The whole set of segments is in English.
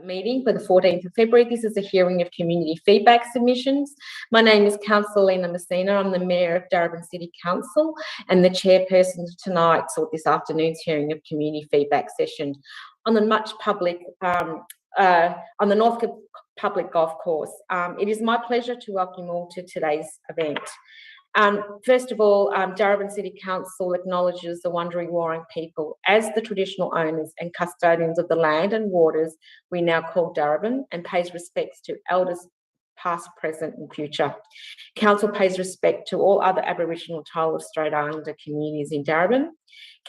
meeting for the 14th of February. This is a hearing of community feedback submissions. My name is Councillor Lena Messina. I'm the Mayor of Darebin City Council and the chairperson of tonight's or this afternoon's hearing of community feedback session on the Northcote Public Golf Course. It is my pleasure to welcome you all to today's event. First of all, Darebin City Council acknowledges the Wurundjeri Wurrung people as the traditional owners and custodians of the land and waters we now call Darebin, and pays respects to elders past, present and future. Council pays respect to all other Aboriginal and Torres Strait Islander communities in Darebin.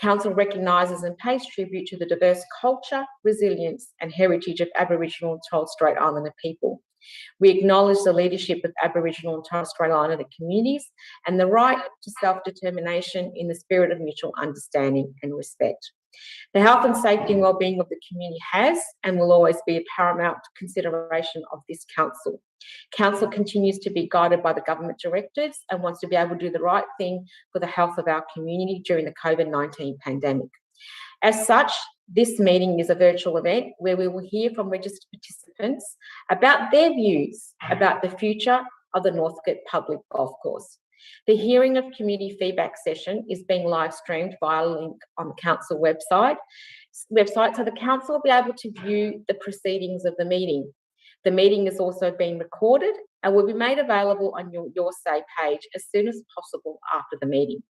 Council recognises and pays tribute to the diverse culture, resilience and heritage of Aboriginal and Torres Strait Islander people. We acknowledge the leadership of Aboriginal and Torres Strait Islander communities and the right to self-determination in the spirit of mutual understanding and respect. The health and safety and wellbeing of the community has and will always be a paramount consideration of this council. Council continues to be guided by the government directives and wants to be able to do the right thing for the health of our community during the COVID-19 pandemic. As such, this meeting is a virtual event where we will hear from registered participants about their views about the future of the Northcote Public Golf Course. The hearing of community feedback session is being live streamed via a link on the council website, so the council will be able to view the proceedings of the meeting. The meeting is also being recorded and will be made available on your Say page as soon as possible after the meeting.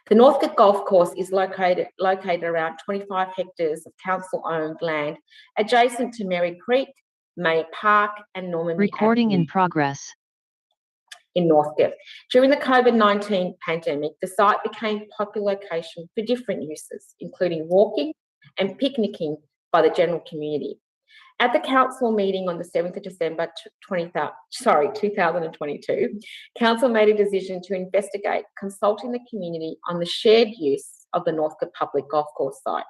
The Northcote Golf Course is located around 25 hectares of council-owned land adjacent to Merry Creek, Mayor Park and Normanby Recording Avenue in progress. In Northcote. During the COVID-19 pandemic, the site became a popular location for different uses, including walking and picnicking by the general community. At the council meeting on the 7th of December 2022, council made a decision to investigate consulting the community on the shared use of the Northcote Public Golf Course site.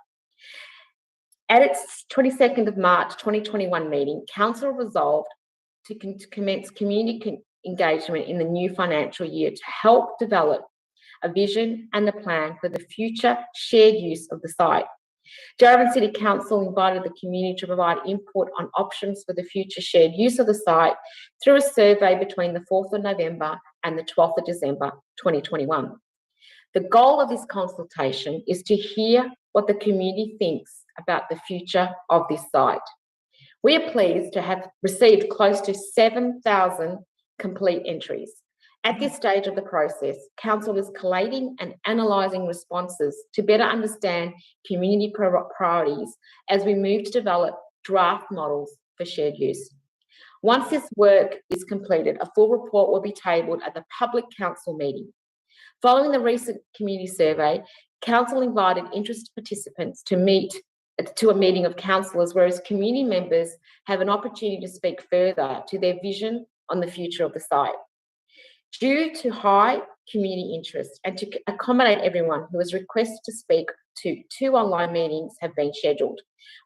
At its 22nd of March 2021 meeting, council resolved to commence community engagement in the new financial year to help develop a vision and a plan for the future shared use of the site. Darebin City Council invited the community to provide input on options for the future shared use of the site through a survey between the 4th of November and the 12th of December 2021. The goal of this consultation is to hear what the community thinks about the future of this site. We are pleased to have received close to 7,000 complete entries. At this stage of the process, council is collating and analysing responses to better understand community priorities as we move to develop draft models for shared use. Once this work is completed, a full report will be tabled at the public council meeting. Following the recent community survey, council invited interested participants to a meeting of councillors, whereas community members have an opportunity to speak further to their vision on the future of the site. Due to high community interest and to accommodate everyone who has requested to speak, two online meetings have been scheduled.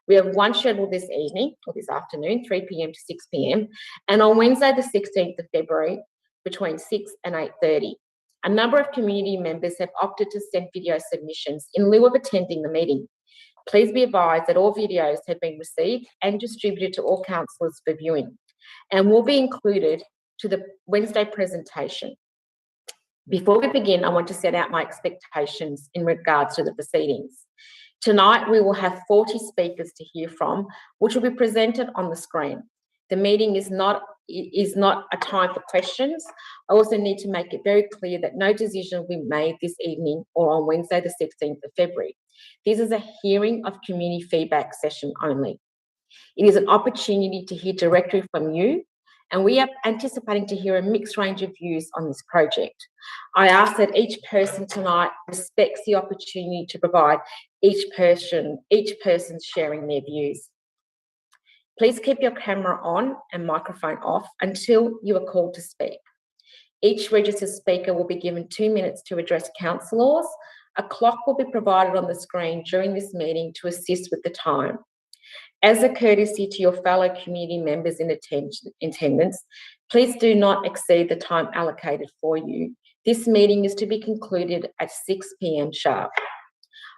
We have one scheduled this evening or this afternoon, 3 p.m. to 6 p.m, and on Wednesday the 16th of February between 6 and 8:30. A number of community members have opted to send video submissions in lieu of attending the meeting. Please be advised that all videos have been received and distributed to all councillors for viewing and will be included to the Wednesday presentation. Before we begin, I want to set out my expectations in regards to the proceedings. Tonight, we will have 40 speakers to hear from, which will be presented on the screen. The meeting is not a time for questions. I also need to make it very clear that no decision will be made this evening or on Wednesday, the 16th of February. This is a hearing of community feedback session only. It is an opportunity to hear directly from you, and we are anticipating to hear a mixed range of views on this project. I ask that each person tonight respects the opportunity to provide each person sharing their views. Please keep your camera on and microphone off until you are called to speak. Each registered speaker will be given 2 minutes to address councillors. A clock will be provided on the screen during this meeting to assist with the time. As a courtesy to your fellow community members in attendance, please do not exceed the time allocated for you. This meeting is to be concluded at 6 p.m. sharp.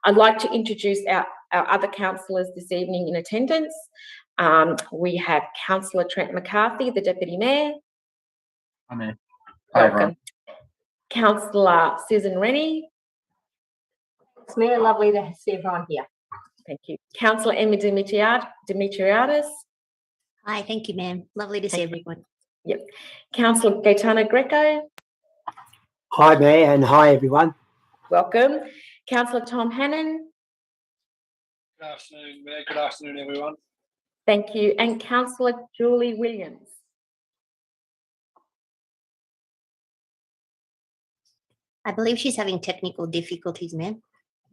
I'd like to introduce our other councillors this evening in attendance. We have Councillor Trent McCarthy, the Deputy Mayor. I'm here. Hi, everyone. Welcome. Councillor Susan Rennie. It's Mayor, lovely to see everyone here. Thank you. Councillor Emma Dimitriadis. Hi, thank you, ma'am. Lovely to see everyone. Yep. Councillor Gaetano Greco. Hi, Mayor, and hi, everyone. Welcome. Councillor Tom Hannon. Good afternoon, Mayor. Good afternoon, everyone. Thank you. And Councillor Julie Williams. I believe she's having technical difficulties, ma'am.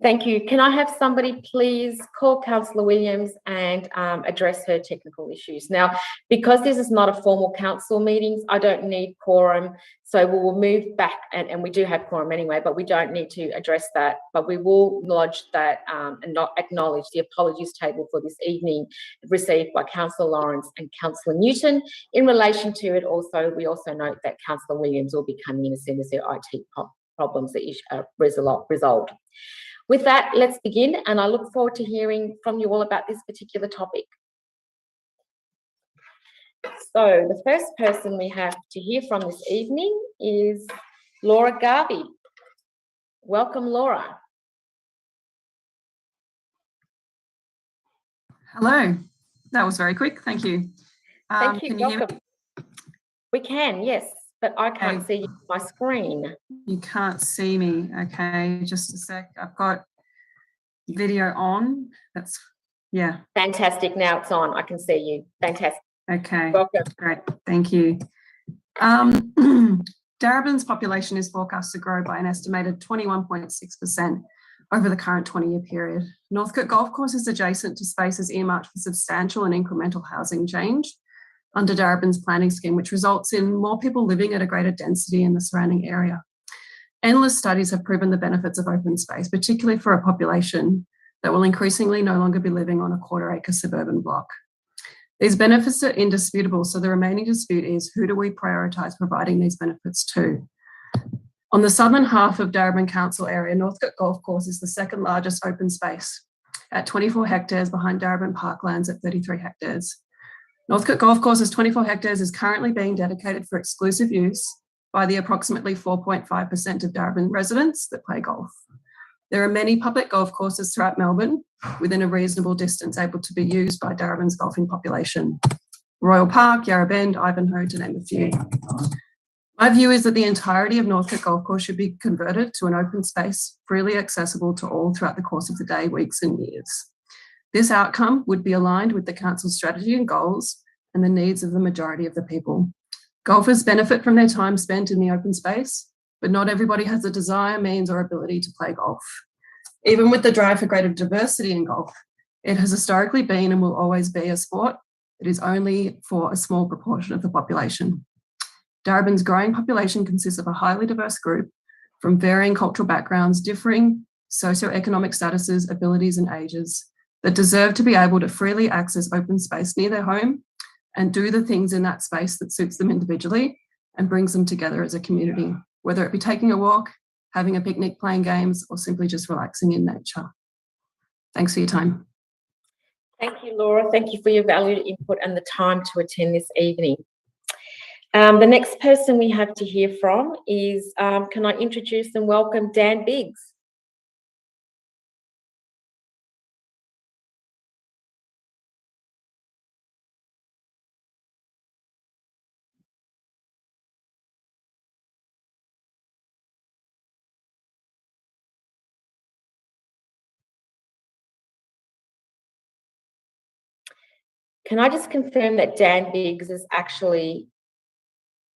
Thank you. Can I have somebody please call Councillor Williams and address her technical issues? Now, because this is not a formal council meeting, I don't need quorum, so we will move back, and we do have quorum anyway, but we don't need to address that. But we will lodge that and not acknowledge the apologies table for this evening received by Councillor Lawrence and Councillor Newton. In relation to it also, we also note that Councillor Williams will be coming in as soon as their IT problems are resolved. With that, let's begin, and I look forward to hearing from you all about this particular topic. So the first person we have to hear from this evening is Laura Garvey. Welcome, Laura. Hello. That was very quick. Thank you. Thank you. Can you hear Welcome. me? We can, yes, but I can't see my screen. You can't see me. Okay, just a sec. I've got video on. That's, yeah. Fantastic. Now it's on. I can see you. Fantastic. Okay. Welcome. Great. Thank you. Darebin's population is forecast to grow by an estimated 21.6% over the current 20-year period. Northcote Golf Course is adjacent to spaces earmarked for substantial and incremental housing change under Darebin's planning scheme, which results in more people living at a greater density in the surrounding area. Endless studies have proven the benefits of open space, particularly for a population that will increasingly no longer be living on a quarter-acre suburban block. These benefits are indisputable, so the remaining dispute is who do we prioritise providing these benefits to? On the southern half of Darebin Council area, Northcote Golf Course is the second largest open space at 24 hectares behind Darebin Parklands at 33 hectares. Northcote Golf Course's 24 hectares is currently being dedicated for exclusive use by the approximately 4.5% of Darebin residents that play golf. There are many public golf courses throughout Melbourne within a reasonable distance able to be used by Darebin's golfing population. Royal Park, Yarra Bend, Ivanhoe, to name a few. My view is that the entirety of Northcote Golf Course should be converted to an open space freely accessible to all throughout the course of the day, weeks and years. This outcome would be aligned with the council's strategy and goals and the needs of the majority of the people. Golfers benefit from their time spent in the open space, but not everybody has the desire, means, or ability to play golf. Even with the drive for greater diversity in golf, it has historically been and will always be a sport that is only for a small proportion of the population. Darebin's growing population consists of a highly diverse group from varying cultural backgrounds, differing socioeconomic statuses, abilities, and ages that deserve to be able to freely access open space near their home and do the things in that space that suits them individually and brings them together as a community, whether it be taking a walk, having a picnic, playing games, or simply just relaxing in nature. Thanks for your time. Thank you, Laura. Thank you for your valued input and the time to attend this evening. The next person we have to hear from is, can I introduce and welcome Dan Biggs? Can I just confirm that Dan Biggs is actually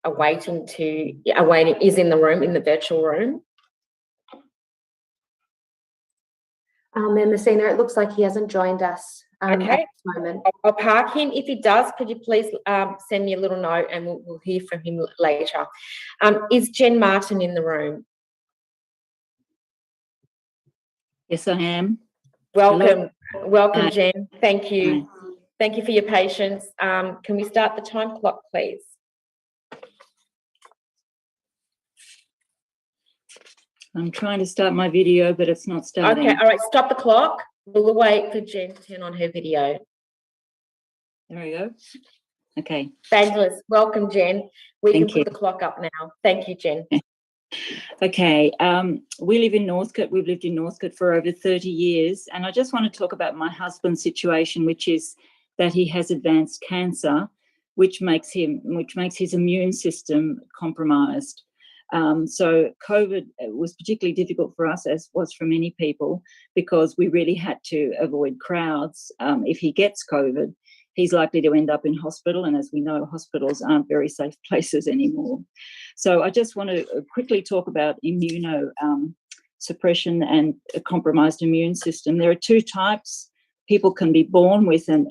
is in the room, in the virtual room? Mayor Messina, it looks like he hasn't joined us at Okay. this moment. I'll park him. If he does, could you please send me a little note and we'll hear from him later. Is Jen Martin in the room? Yes, I am. Welcome. Welcome, Hi. Jen. Thank you. Hi. Thank you for your patience. Can we start the time clock, please? I'm trying to start my video, but it's not starting. Okay, all right, stop the clock. We'll wait for Jen to turn on her video. There we go. Okay. Fabulous. Welcome, Jen. We Thank can you. put the clock up now. Thank you, Jen. Okay. We live in Northcote. We've lived in Northcote for over 30 years. And I just want to talk about my husband's situation, which is that he has advanced cancer, which makes his immune system compromised. So COVID was particularly difficult for us, as was for many people, because we really had to avoid crowds. If he gets COVID, he's likely to end up in hospital. And as we know, hospitals aren't very safe places anymore. So I just want to quickly talk about immunosuppression and a compromised immune system. There are two types. People can be born with an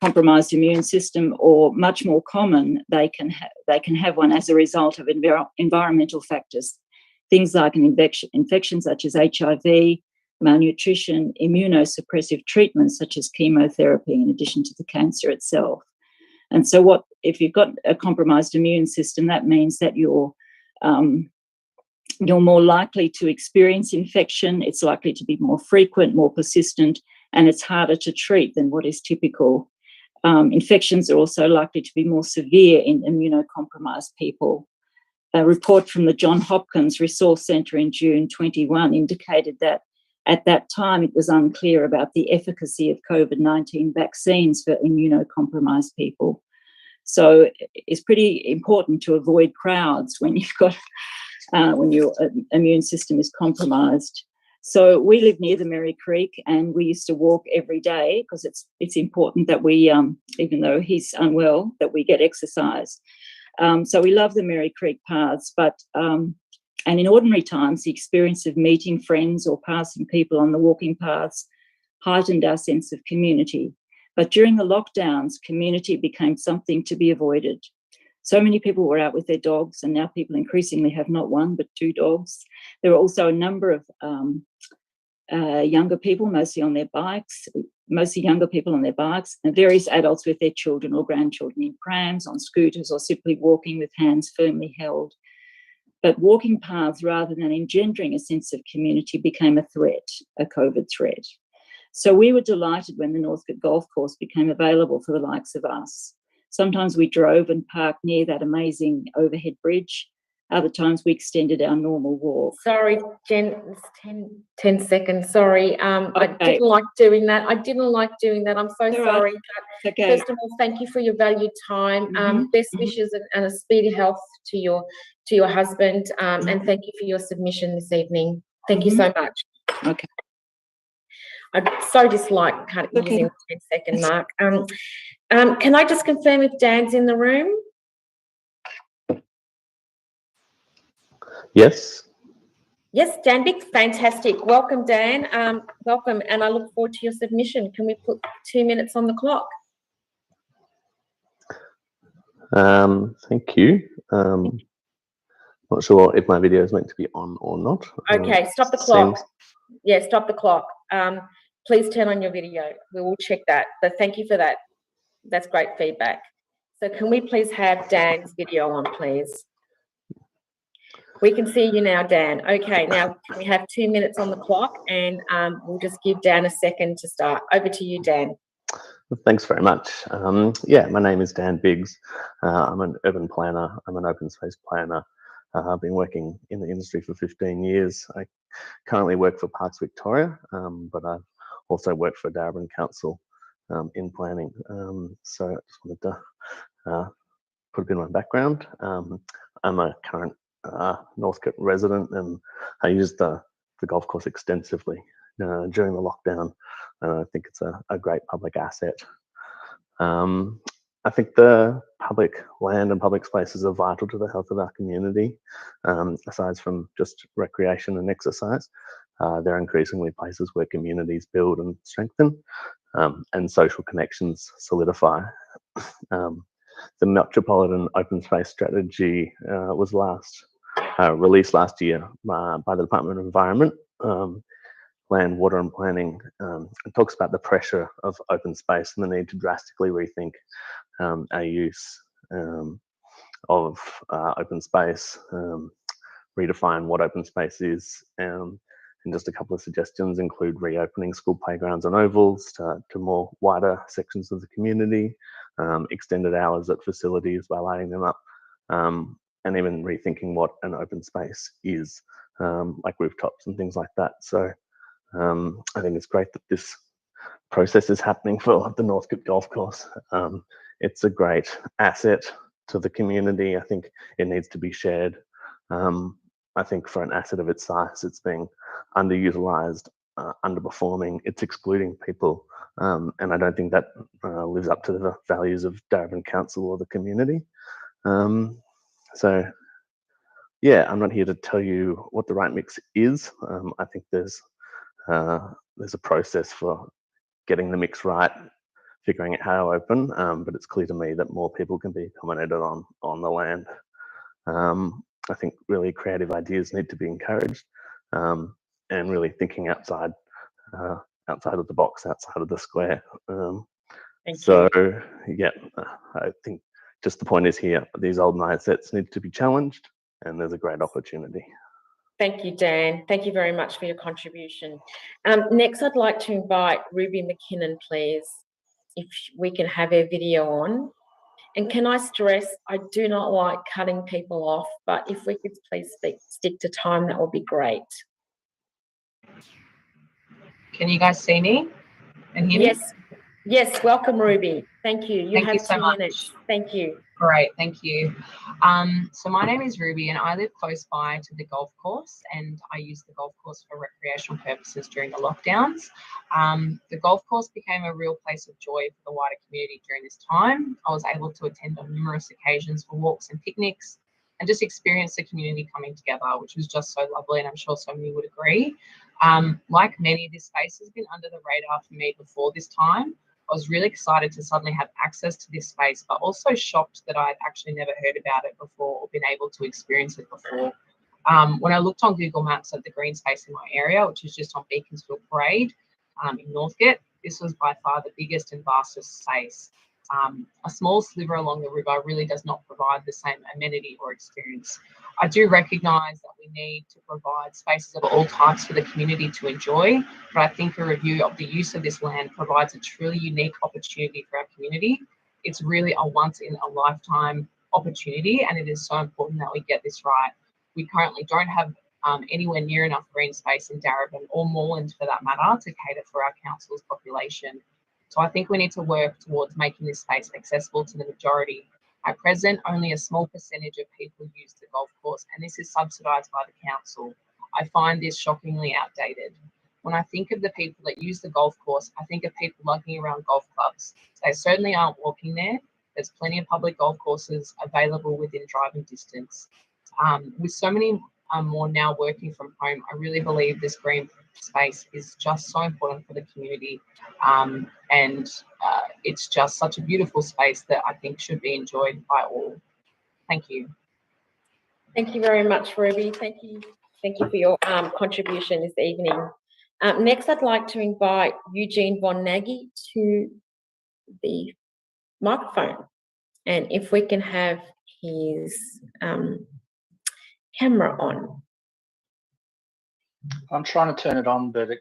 compromised immune system, or much more common, they can have one as a result of environmental factors, things like an infection such as HIV, malnutrition, immunosuppressive treatments such as chemotherapy, in addition to the cancer itself. And so if you've got a compromised immune system, that means that you're more likely to experience infection. It's likely to be more frequent, more persistent, and it's harder to treat than what is typical. Infections are also likely to be more severe in immunocompromised people. A report from the Johns Hopkins Resource Centre in June 21 indicated that at that time it was unclear about the efficacy of COVID-19 vaccines for immunocompromised people. So it's pretty important to avoid crowds when when your immune system is compromised. So we live near the Merry Creek, and we used to walk every day because it's important that we, even though he's unwell, that we get exercise. So we love the Merry Creek paths, and in ordinary times, the experience of meeting friends or passing people on the walking paths heightened our sense of community. But during the lockdowns, community became something to be avoided. So many people were out with their dogs, and now people increasingly have not one, but two dogs. There were also a number of younger people, mostly younger people on their bikes, and various adults with their children or grandchildren in prams, on scooters, or simply walking with hands firmly held. But walking paths, rather than engendering a sense of community, became a threat, a COVID threat. So we were delighted when the Northcote Golf Course became available for the likes of us. Sometimes we drove and parked near that amazing overhead bridge. Other times we extended our normal walk. Sorry, Jen, it's 10 seconds. Sorry. I Okay. didn't like doing that. I'm so All right. sorry. Okay. First of all, thank you for your valued time. Mhm, Best mhm. wishes and a speedy health to your husband. And thank you for your submission this evening. Thank you so much. Okay. I so dislike Okay. using the 10-second mark. Can I just confirm if Dan's in the room? Yes. Yes, Dan Big, fantastic. Welcome, Dan. Welcome, and I look forward to your submission. Can we put 2 minutes on the clock? Thank you. Not sure if my video is meant to be on or not. Okay, stop the clock. Yeah, stop the clock. Please turn on your video. We will check that. But thank you for that. That's great feedback. So can we please have Dan's video on, please? We can see you now, Dan. Okay, now we have 2 minutes on the clock, and we'll just give Dan a second to start. Over to you, Dan. Thanks very much. Yeah, my name is Dan Biggs. I'm an urban planner. I'm an open space planner. I've been working in the industry for 15 years. I currently work for Parks Victoria, but I've also worked for Bradburn Council in planning. So I just wanted to put a bit of my background. I'm a current Northcote resident, and I use the golf course extensively during the lockdown. I think it's a great public asset. I think the public land and public spaces are vital to the health of our community. Aside from just recreation and exercise, they're increasingly places where communities build and strengthen, and social connections solidify. The Metropolitan Open Space Strategy was released last year by the Department of Environment, Land, Water and Planning. It talks about the pressure of open space and the need to drastically rethink our use of open space, redefine what open space is, and And just a couple of suggestions include reopening school playgrounds and ovals to more wider sections of the community, extended hours at facilities by lighting them up, and even rethinking what an open space is, like rooftops and things like that. So I think it's great that this process is happening for the Northcote Golf Course. It's a great asset to the community. I think it needs to be shared. I think for an asset of its size, it's being underutilized, underperforming, it's excluding people. And I don't think that lives up to the values of Darebin Council or the community. So yeah, I'm not here to tell you what the right mix is. I think there's a process for getting the mix right, figuring out how to open, but it's clear to me that more people can be accommodated on the land. I think really creative ideas need to be encouraged, and really thinking outside of the box, outside of the square. So yeah, I think just the point is here, these old mindsets need to be challenged, and there's a great opportunity. Thank you, Dan. Thank you very much for your contribution. Next, I'd like to invite Ruby Mckinnon, please, if we can have her video on. And can I stress, I do not like cutting people off, but if we could please stick to time, that would be great. Can you guys see me and hear me? Yes, welcome, Ruby. Thank you. You Thank have you so 2 much. minutes. Thank you. Great, thank you. So my name is Ruby and I live close by to the golf course, and I use the golf course for recreational purposes during the lockdowns. The golf course became a real place of joy for the wider community during this time. I was able to attend on numerous occasions for walks and picnics and just experience the community coming together, which was just so lovely, and I'm sure so many would agree. Like many, this space has been under the radar for me before this time. I was really excited to suddenly have access to this space, but also shocked that I'd actually never heard about it before or been able to experience it before. When I looked on Google Maps at the green space in my area, which is just on Beaconsfield Parade in Northcote, this was by far the biggest and vastest space. A small sliver along the river really does not provide the same amenity or experience. I do recognise that we need to provide spaces of all types for the community to enjoy, but I think a review of the use of this land provides a truly unique opportunity for our community. It's really a once-in-a-lifetime opportunity, and it is so important that we get this right. We currently don't have anywhere near enough green space in Darebin or Moreland for that matter to cater for our council's population. So I think we need to work towards making this space accessible to the majority. At present, only a small percentage of people use the golf course, and this is subsidised by the council. I find this shockingly outdated. When I think of the people that use the golf course, I think of people lugging around golf clubs. They certainly aren't walking there. There's plenty of public golf courses available within driving distance. With so many more now working from home, I really believe this green space is just so important for the community, and it's just such a beautiful space that I think should be enjoyed by all. Thank you. Thank you very much, Ruby. Thank you for your contribution this evening. Next, I'd like to invite Eugene Von Nagy to the microphone, and if we can have his camera on. I'm trying to turn it on, but it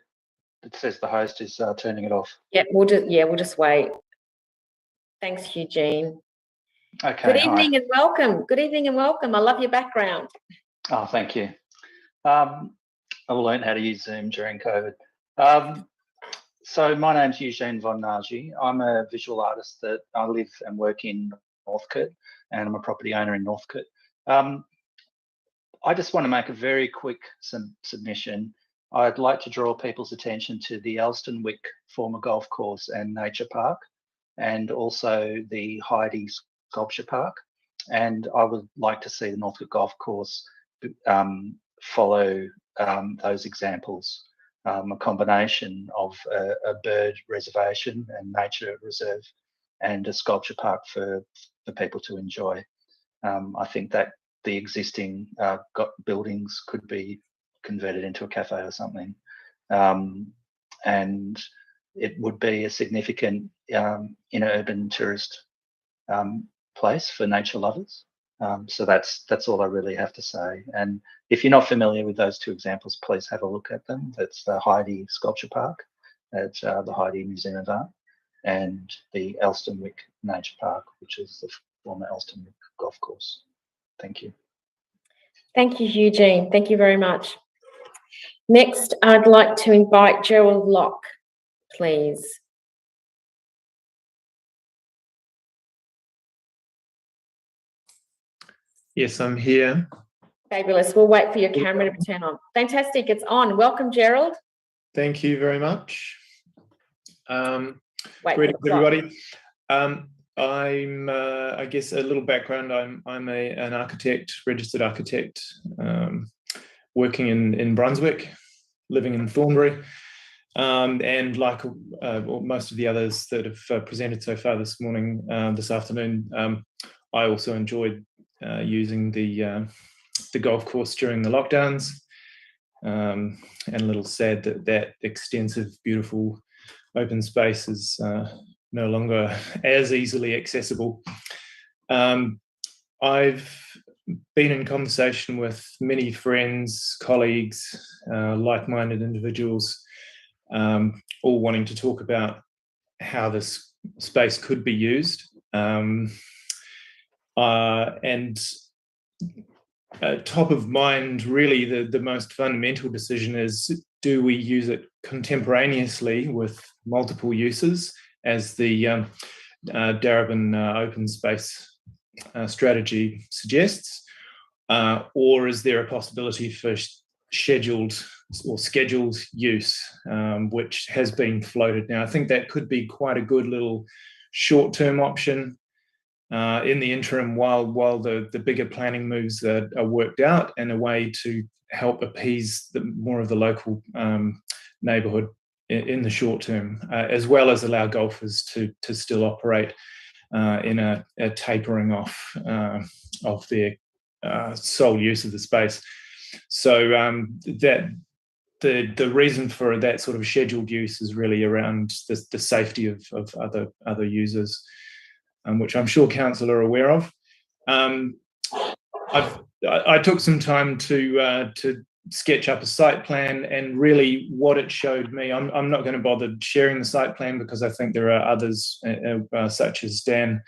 says the host is turning it off. Yeah, we'll just wait. Thanks, Eugene. Okay. Good evening and welcome. Good evening and welcome. I love your background. Oh, thank you. I learned how to use Zoom during COVID. So my name's Eugene Von Nagy. I'm a visual artist that I live and work in Northcote, and I'm a property owner in Northcote. I just want to make a very quick submission. I'd like to draw people's attention to the Elston Wick former golf course and nature park, and also the Heidi Sculpture Park. And I would like to see the Northcote Golf Course follow those examples, a combination of a bird reservation and nature reserve and a sculpture park for people to enjoy. I think that the existing buildings could be converted into a cafe or something, and it would be a significant inner urban tourist place for nature lovers. So that's all I really have to say. And if you're not familiar with those two examples, please have a look at them. That's the Heidi Sculpture Park at the Heidi Museum of Art, and the Elstonwick Nature Park, which is the former Elstonwick Golf Course. Thank you. Thank you, Eugene. Thank you very much. Next, I'd like to invite Gerald Lock, please. Yes, I'm here. Fabulous. We'll wait for your camera to turn on. Fantastic. It's on. Welcome, Gerald. Thank you very much. Greetings, everybody. I guess a little background. I'm an architect, registered architect, working in Brunswick, living in Thornbury, and like most of the others that have presented so far this morning, this afternoon, I also enjoyed using the golf course during the lockdowns, and a little sad that extensive, beautiful open space is no longer as easily accessible. I've been in conversation with many friends, colleagues, like-minded individuals, all wanting to talk about how this space could be used. And top of mind, really, the most fundamental decision is, do we use it contemporaneously with multiple uses, as the Darebin open space strategy suggests, or is there a possibility for scheduled use, which has been floated now? I think that could be quite a good little short-term option in the interim, while the bigger planning moves are worked out, and a way to help appease more of the local neighbourhood in the short term, as well as allow golfers to still operate in a tapering off of their sole use of the space. So that the reason for that sort of scheduled use is really around the safety of other users, which I'm sure council are aware of. I took some time to sketch up a site plan, and really what it showed me, I'm not going to bother sharing the site plan because I think there are others such as Dan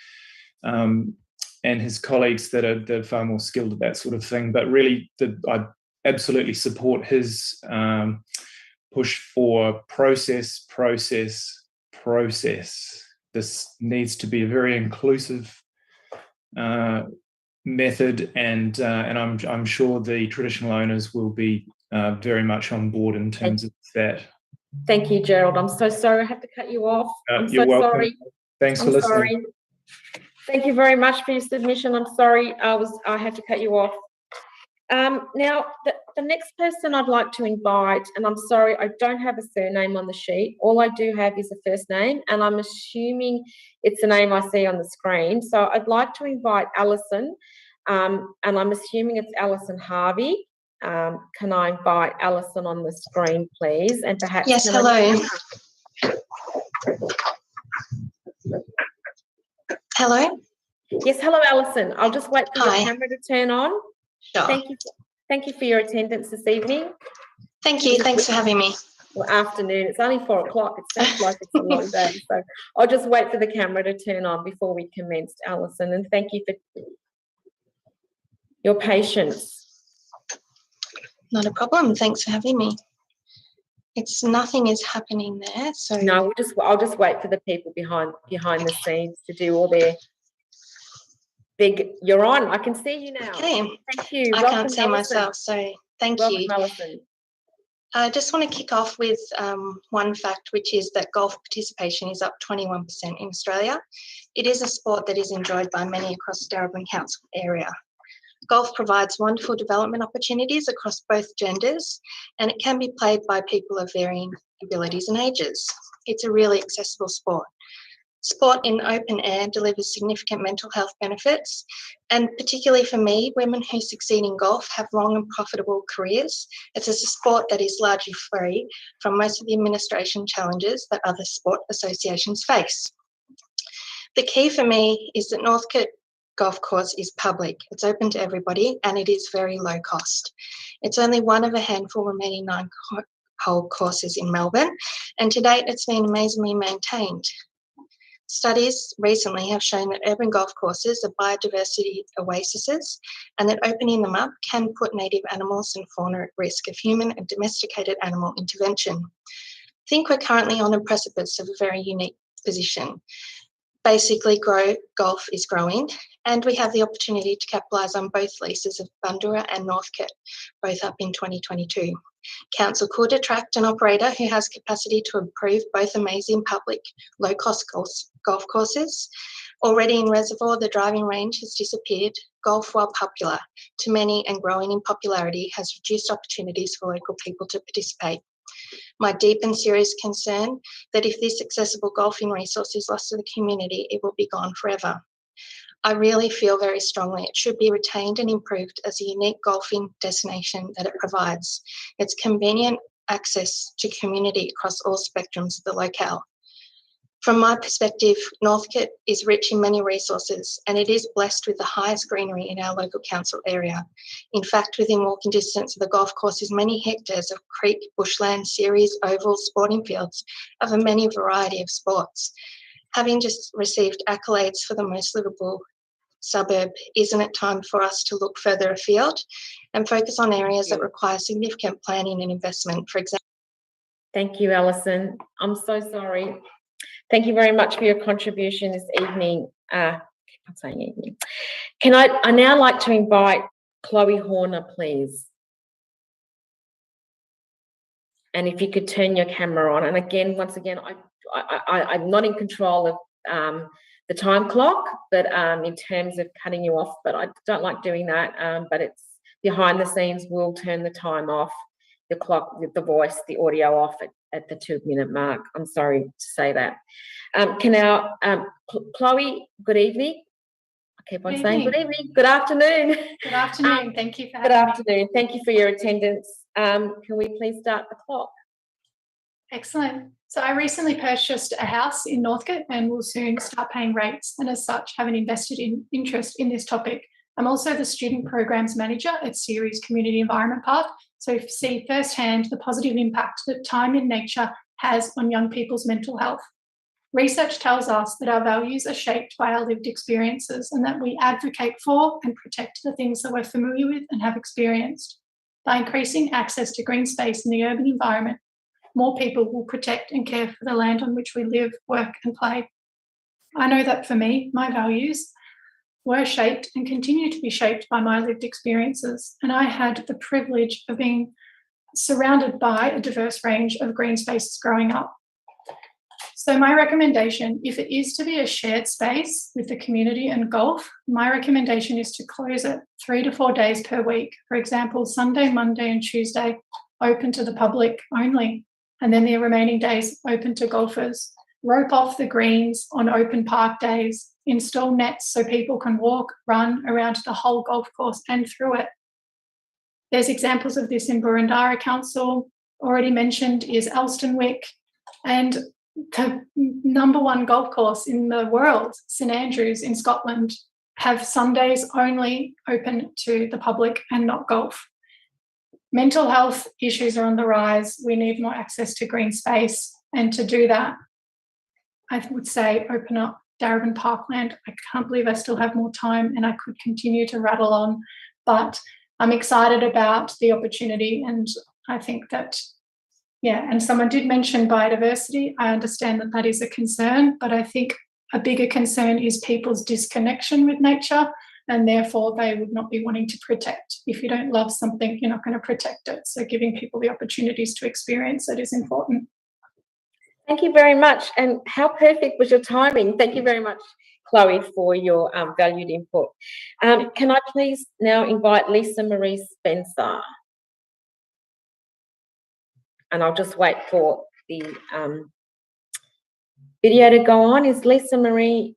and his colleagues that are far more skilled at that sort of thing. But really, I absolutely support his push for process. This needs to be a very inclusive method, and I'm sure the traditional owners will be very much on board in terms of that. Thank you, Gerald. I'm so sorry I have to cut you off. I'm You're so welcome. sorry. Thanks for listening. Sorry. Thank you very much for your submission. I'm sorry I had to cut you off. Now, the next person I'd like to invite, and I'm sorry, I don't have a surname on the sheet. All I do have is a first name, and I'm assuming it's the name I see on the screen. So I'd like to invite Alison, and I'm assuming it's Alison Harvey. Can I invite Alison on the screen, please? And perhaps— Yes, hello. Hello? Yes, hello, Alison. I'll just wait for Hi. your camera to turn on. Sure. Thank you for your attendance this evening. Thank you. Thanks for having me. Well, afternoon. It's only 4 o'clock. It sounds like it's a long day. So I'll just wait for the camera to turn on before we commence, Alison. And thank you for your patience. Not a problem. Thanks for having me. Nothing is happening there. So no, I'll just wait for the people behind the scenes to do all their big— You're on. I can see you now. Okay. Thank you. I can't see myself, so thank you. Welcome, Alison. I just want to kick off with one fact, which is that golf participation is up 21% in Australia. It is a sport that is enjoyed by many across the Darebin Council area. Golf provides wonderful development opportunities across both genders, and it can be played by people of varying abilities and ages. It's a really accessible sport. Sport in open air delivers significant mental health benefits, and particularly for me, women who succeed in golf have long and profitable careers. It's a sport that is largely free from most of the administration challenges that other sport associations face. The key for me is that Northcote golf course is public. It's open to everybody and it is very low cost. It's only one of a handful remaining 9-hole courses in Melbourne, and to date it's been amazingly maintained. Studies recently have shown that urban golf courses are biodiversity oases and that opening them up can put native animals and fauna at risk of human and domesticated animal intervention. I think we're currently on the precipice of a very unique position. Basically, golf is growing, and we have the opportunity to capitalise on both leases of Bundoora and Northcote, both up in 2022. Council could attract an operator who has capacity to improve both amazing public low-cost golf courses. Already in Reservoir, the driving range has disappeared. Golf, while popular to many and growing in popularity, has reduced opportunities for local people to participate. My deep and serious concern that if this accessible golfing resource is lost to the community, it will be gone forever. I really feel very strongly it should be retained and improved as a unique golfing destination that it provides. It's convenient access to community across all spectrums of the locale. From my perspective, Northcote is rich in many resources and it is blessed with the highest greenery in our local council area. In fact, within walking distance of the golf course is many hectares of creek, bushland, series, ovals, sporting fields of a many variety of sports. Having just received accolades for the most livable suburb, isn't it time for us to look further afield and focus on areas that require significant planning and investment, for example? Thank you, Alison. I'm so sorry. Thank you very much for your contribution this evening. I'm saying evening. I now like to invite Chloe Horner, please. And if you could turn your camera on. And again, once again, I'm not in control of the time clock, but in terms of cutting you off, but I don't like doing that. But it's behind the scenes, we'll turn the time off, the clock, the voice, the audio off at the 2-minute mark. I'm sorry to say that. Chloe, good evening. I keep on saying good evening. Good afternoon. Good afternoon. Thank you for having me. Good afternoon. Thank you for your attendance. Can we please start the clock? Excellent. So I recently purchased a house in Northcote and will soon start paying rates, and as such have an invested interest in this topic. I'm also the Student Programs Manager at Ceres Community Environment Park, so see firsthand the positive impact that time in nature has on young people's mental health. Research tells us that our values are shaped by our lived experiences and that we advocate for and protect the things that we're familiar with and have experienced. By increasing access to green space in the urban environment, more people will protect and care for the land on which we live, work and play. I know that for me, my values were shaped and continue to be shaped by my lived experiences, and I had the privilege of being surrounded by a diverse range of green spaces growing up. So my recommendation, if it is to be a shared space with the community and golf, my recommendation is to close it 3 to 4 days per week. For example, Sunday, Monday and Tuesday open to the public only, and then the remaining days open to golfers. Rope off the greens on open park days, install nets so people can walk, run around the whole golf course and through it. There's examples of this in Barnard Council. Already mentioned is Elstonwick, and the #1 golf course in the world, St Andrews in Scotland, have Sundays only open to the public and not golf. Mental health issues are on the rise. We need more access to green space, and to do that, I would say open up Darebin Parkland. I can't believe I still have more time and I could continue to rattle on, but I'm excited about the opportunity, and I think that, yeah, and someone did mention biodiversity. I understand that that is a concern, but I think a bigger concern is people's disconnection with nature, and therefore they would not be wanting to protect. If you don't love something, you're not going to protect it. So giving people the opportunities to experience it is important. Thank you very much. And how perfect was your timing? Thank you very much, Chloe, for your valued input. Can I please now invite Lisa Marie Spencer? And I'll just wait for the video to go on. Is Lisa Marie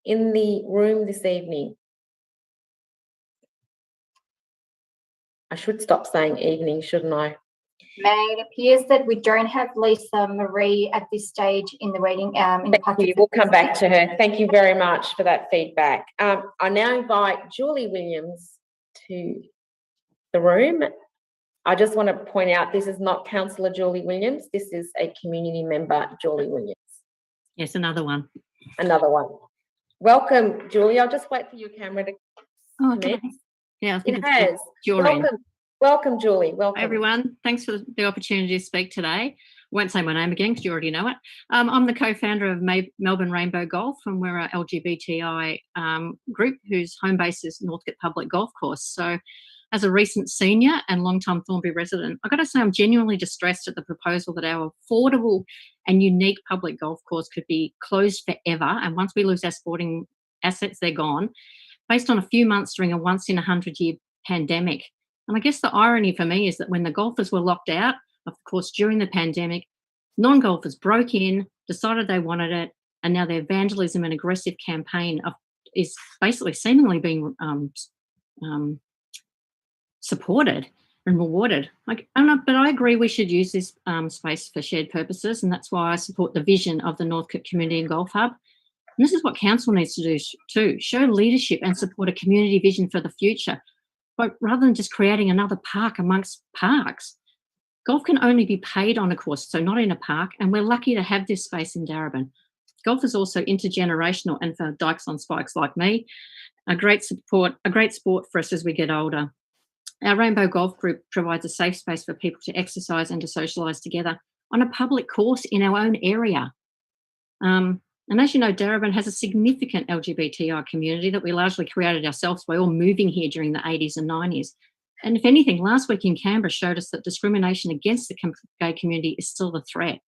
in the room this evening? I should stop saying evening, shouldn't I? May, it appears that we don't have Lisa Marie at this stage in the reading. Thank you. We'll come back to her. Thank you very much for that feedback. I now invite Julie Williams to the room. I just want to point out this is not Councillor Julie Williams. This is a community member, Julie Williams. Yes, another one. Another one. Welcome, Julie. I'll just wait for your camera to commence. Yeah, I think It has. Welcome, Julie. Welcome. Hi, everyone. Thanks for the opportunity to speak today. I won't say my name again because you already know it. I'm the co-founder of Melbourne Rainbow Golf, and we're a LGBTI group whose home base is Northcote Public Golf Course. So as a recent senior and long-time Thornbury resident, I've got to say I'm genuinely distressed at the proposal that our affordable and unique public golf course could be closed forever, and once we lose our sporting assets, they're gone, based on a few months during a once-in-a-100-year pandemic. And I guess the irony for me is that when the golfers were locked out, of course, during the pandemic, non-golfers broke in, decided they wanted it, and now their vandalism and aggressive campaign is basically seemingly being supported and rewarded. But I agree we should use this space for shared purposes, and that's why I support the vision of the Northcote Community and Golf Hub. And this is what council needs to do too, show leadership and support a community vision for the future. But rather than just creating another park amongst parks, golf can only be played on a course, so not in a park, and we're lucky to have this space in Darebin. Golf is also intergenerational, and for dykes on spikes like me, a great sport for us as we get older. Our Rainbow Golf Group provides a safe space for people to exercise and to socialise together on a public course in our own area. And as you know, Darebin has a significant LGBTI community that we largely created ourselves by all moving here during the 80s and 90s. And if anything, last week in Canberra showed us that discrimination against the gay community is still a threat.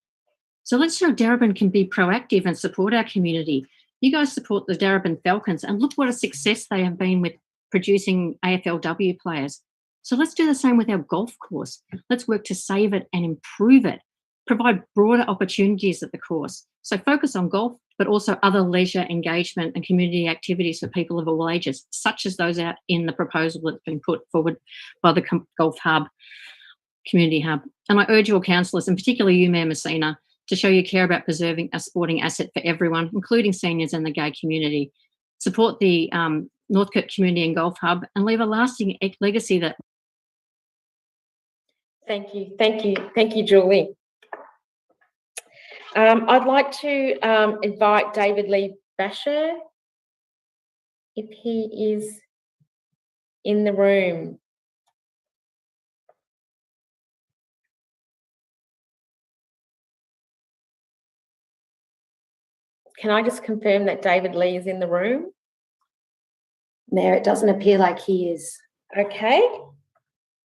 So let's show Darebin can be proactive and support our community. You guys support the Darebin Falcons, and look what a success they have been with producing AFLW players. So let's do the same with our golf course. Let's work to save it and improve it, provide broader opportunities at the course. So focus on golf, but also other leisure, engagement and community activities for people of all ages, such as those out in the proposal that's been put forward by the Golf Hub, Community Hub. And I urge all councillors, and particularly you, Mayor Messina, to show you care about preserving a sporting asset for everyone, including seniors and the gay community. Support the Northcote Community and Golf Hub and leave a lasting legacy that... Thank you, Julie. I'd like to invite David Lee Basher, if he is in the room. Can I just confirm that David Lee is in the room? Mayor, it doesn't appear like he is. Okay.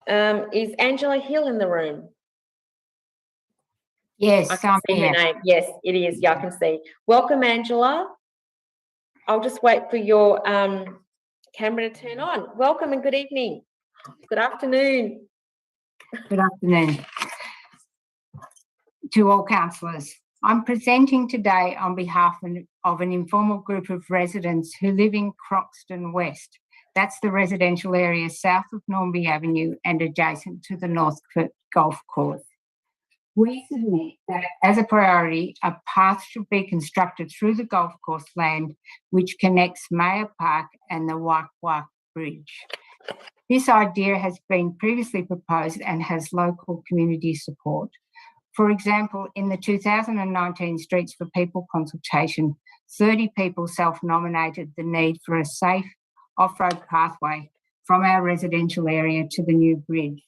Is Angela Hill in the room? Yes, I can see her name. Yes, it is. Yeah, I can see. Welcome, Angela. I'll just wait for your camera to turn on. Welcome and good evening. Good afternoon. Good afternoon to all councillors. I'm presenting today on behalf of an informal group of residents who live in Croxton West. That's the residential area south of Normanby Avenue and adjacent to the Northcote Golf Course. We submit that as a priority, a path should be constructed through the golf course land which connects Mayor Park and the Wak Wak Bridge. This idea has been previously proposed and has local community support. For example, in the 2019 Streets for People consultation, 30 people self-nominated the need for a safe off-road pathway from our residential area to the new bridge.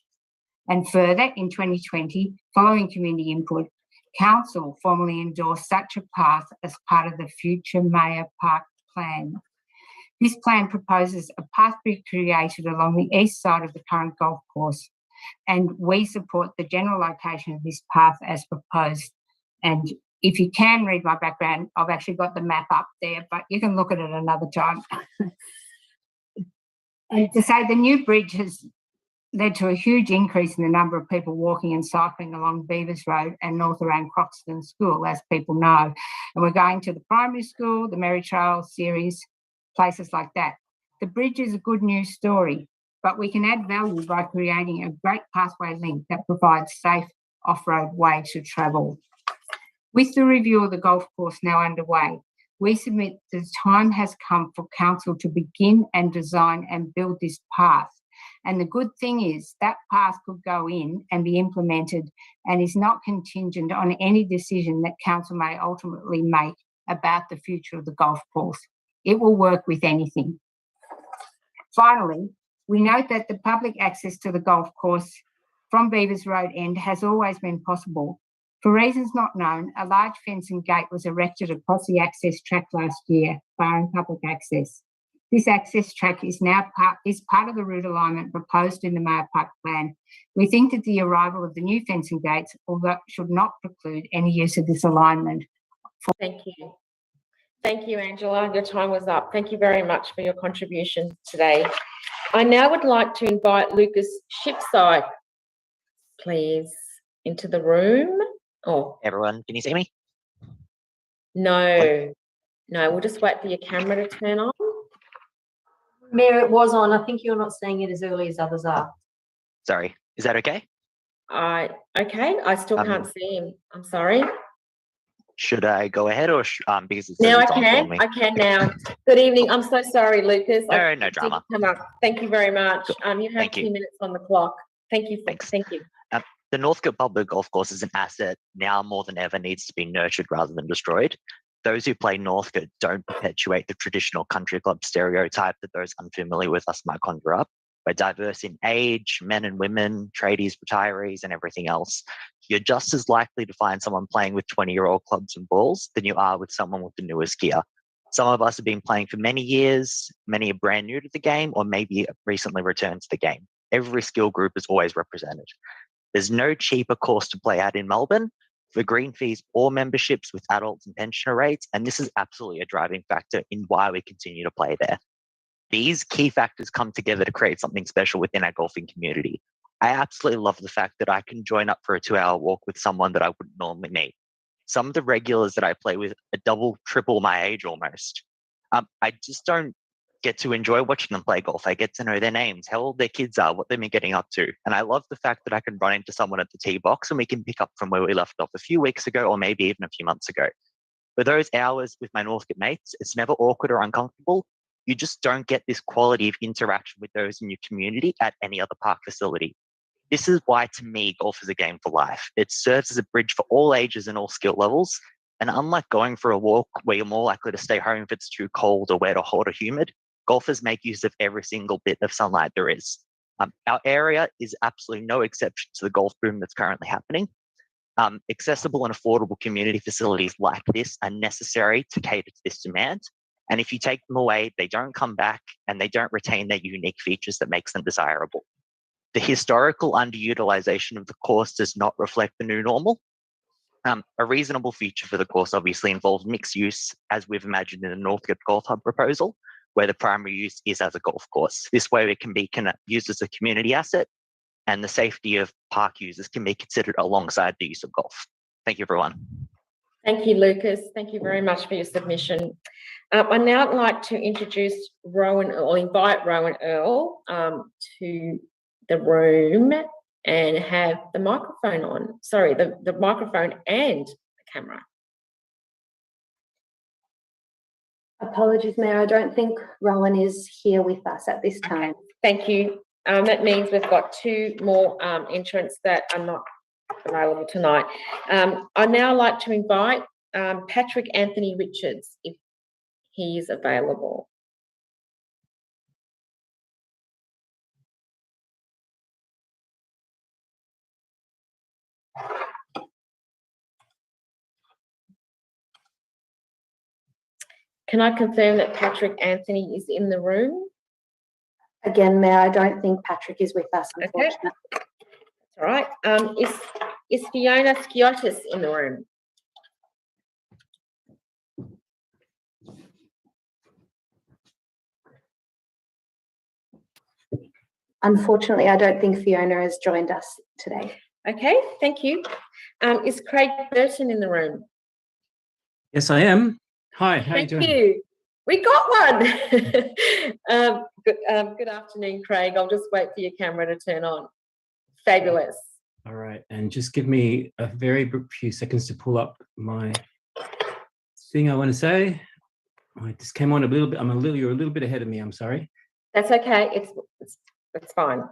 And further, in 2020, following community input, Council formally endorsed such a path as part of the future Mayor Park plan. This plan proposes a path be created along the east side of the current golf course, and we support the general location of this path as proposed. And if you can read my background, I've actually got the map up there, but you can look at it another time. And to say the new bridge has led to a huge increase in the number of people walking and cycling along Beavers Road and north around Croxton School, as people know. And we're going to the primary school, the Merry Trail series, places like that. The bridge is a good news story, but we can add value by creating a great pathway link that provides safe off-road way to travel. With the review of the golf course now underway, we submit the time has come for council to begin and design and build this path. And the good thing is that path could go in and be implemented and is not contingent on any decision that council may ultimately make about the future of the golf course. It will work with anything. Finally, we note that the public access to the golf course from Beavers Road End has always been possible. For reasons not known, a large fence and gate was erected across the access track last year, barring public access. This access track is now part of the route alignment proposed in the Mayor Park plan. We think that the arrival of the new fence and gates should not preclude any use of this alignment. Thank you. Thank you, Angela. Your time was up. Thank you very much for your contribution today. I now would like to invite Lucas Shipside, please, into the room. Oh, everyone, can you see me? No, we'll just wait for your camera to turn on. Mayor, it was on. I think you're not seeing it as early as others are. Sorry, is that okay? Okay, I still can't see him. I'm sorry. Should I go ahead or because it's Now I on for me? can now. Good evening. I'm so sorry, Lucas. No drama. Come up. Thank you very much. You have 2 minutes on the clock. Thank you. Thanks. Thank you. The Northcote Public Golf Course is an asset now more than ever needs to be nurtured rather than destroyed. Those who play Northcote don't perpetuate the traditional country club stereotype that those unfamiliar with us might conjure up. We're diverse in age, men and women, tradies, retirees, and everything else. You're just as likely to find someone playing with 20-year-old clubs and balls than you are with someone with the newest gear. Some of us have been playing for many years, many are brand new to the game, or maybe recently returned to the game. Every skill group is always represented. There's no cheaper course to play at in Melbourne for green fees or memberships with adults and pensioner rates, and this is absolutely a driving factor in why we continue to play there. These key factors come together to create something special within our golfing community. I absolutely love the fact that I can join up for a 2-hour walk with someone that I wouldn't normally meet. Some of the regulars that I play with are double, triple my age almost. I just don't get to enjoy watching them play golf. I get to know their names, how old their kids are, what they've been getting up to. And I love the fact that I can run into someone at the tee box and we can pick up from where we left off a few weeks ago or maybe even a few months ago. For those hours with my Northcote mates, it's never awkward or uncomfortable. You just don't get this quality of interaction with those in your community at any other park facility. This is why, to me, golf is a game for life. It serves as a bridge for all ages and all skill levels. And unlike going for a walk where you're more likely to stay home if it's too cold or wet or hot or humid, golfers make use of every single bit of sunlight there is. Our area is absolutely no exception to the golf boom that's currently happening. Accessible and affordable community facilities like this are necessary to cater to this demand. And if you take them away, they don't come back and they don't retain their unique features that makes them desirable. The historical underutilization of the course does not reflect the new normal. A reasonable feature for the course obviously involves mixed use, as we've imagined in the Northcote Golf Hub proposal, where the primary use is as a golf course. This way it can be used as a community asset and the safety of park users can be considered alongside the use of golf. Thank you, everyone. Thank you, Lucas. Thank you very much for your submission. I'd now like to introduce invite Rowan Earl to the room and have the microphone on. Sorry, the microphone and the camera. Apologies, Mayor. I don't think Rowan is here with us at this time. Okay. Thank you. That means we've got 2 more entrants that are not available tonight. I'd now like to invite Patrick Anthony Richards, if he is available. Can I confirm that Patrick Anthony is in the room? Again, Mayor, I don't think Patrick is with us, unfortunately. Okay. All right. Is Fiona Skiotis in the room? Unfortunately, I don't think Fiona has joined us today. Okay, thank you. Is Craig Burton in the room? Yes, I am. Hi, how you doing? Thank you. We got one. Good afternoon, Craig. I'll just wait for your camera to turn on. Fabulous. All right, and just give me a very few seconds to pull up my thing I want to say. I just came on a little bit. You're a little bit ahead of me. I'm sorry. That's okay. It's fine.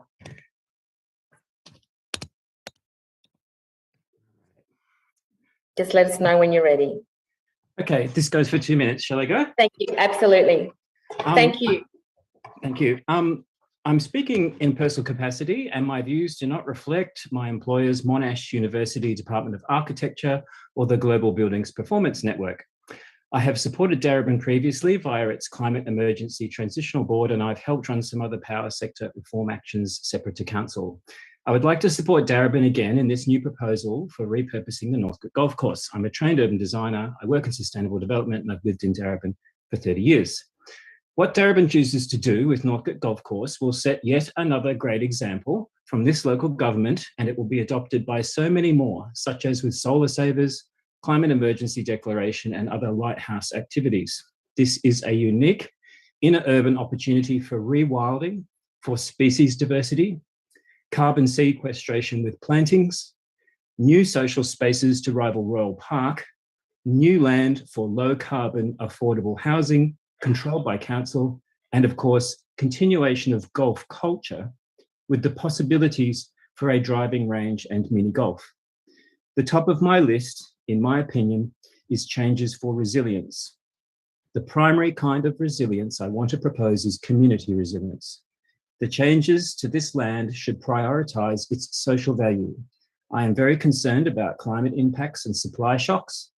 Just let us know when you're ready. Okay, this goes for 2 minutes. Shall I go? Thank you. Absolutely. Thank you. Thank you. I'm speaking in personal capacity, and my views do not reflect my employer's Monash University Department of Architecture or the Global Buildings Performance Network. I have supported Darebin previously via its Climate Emergency Transitional Board, and I've helped run some other power sector reform actions separate to council. I would like to support Darebin again in this new proposal for repurposing the Northcote Golf Course. I'm a trained urban designer, I work in sustainable development, and I've lived in Darebin for 30 years. What Darebin chooses to do with Northcote Golf Course will set yet another great example from this local government, and it will be adopted by so many more, such as with solar savers, climate emergency declaration, and other lighthouse activities. This is a unique inner urban opportunity for rewilding, for species diversity, carbon sequestration with plantings, new social spaces to rival Royal Park, new land for low carbon affordable housing controlled by council, and of course, continuation of golf culture with the possibilities for a driving range and mini golf. The top of my list, in my opinion, is changes for resilience. The primary kind of resilience I want to propose is community resilience. The changes to this land should prioritise its social value. I am very concerned about climate impacts and supply shocks.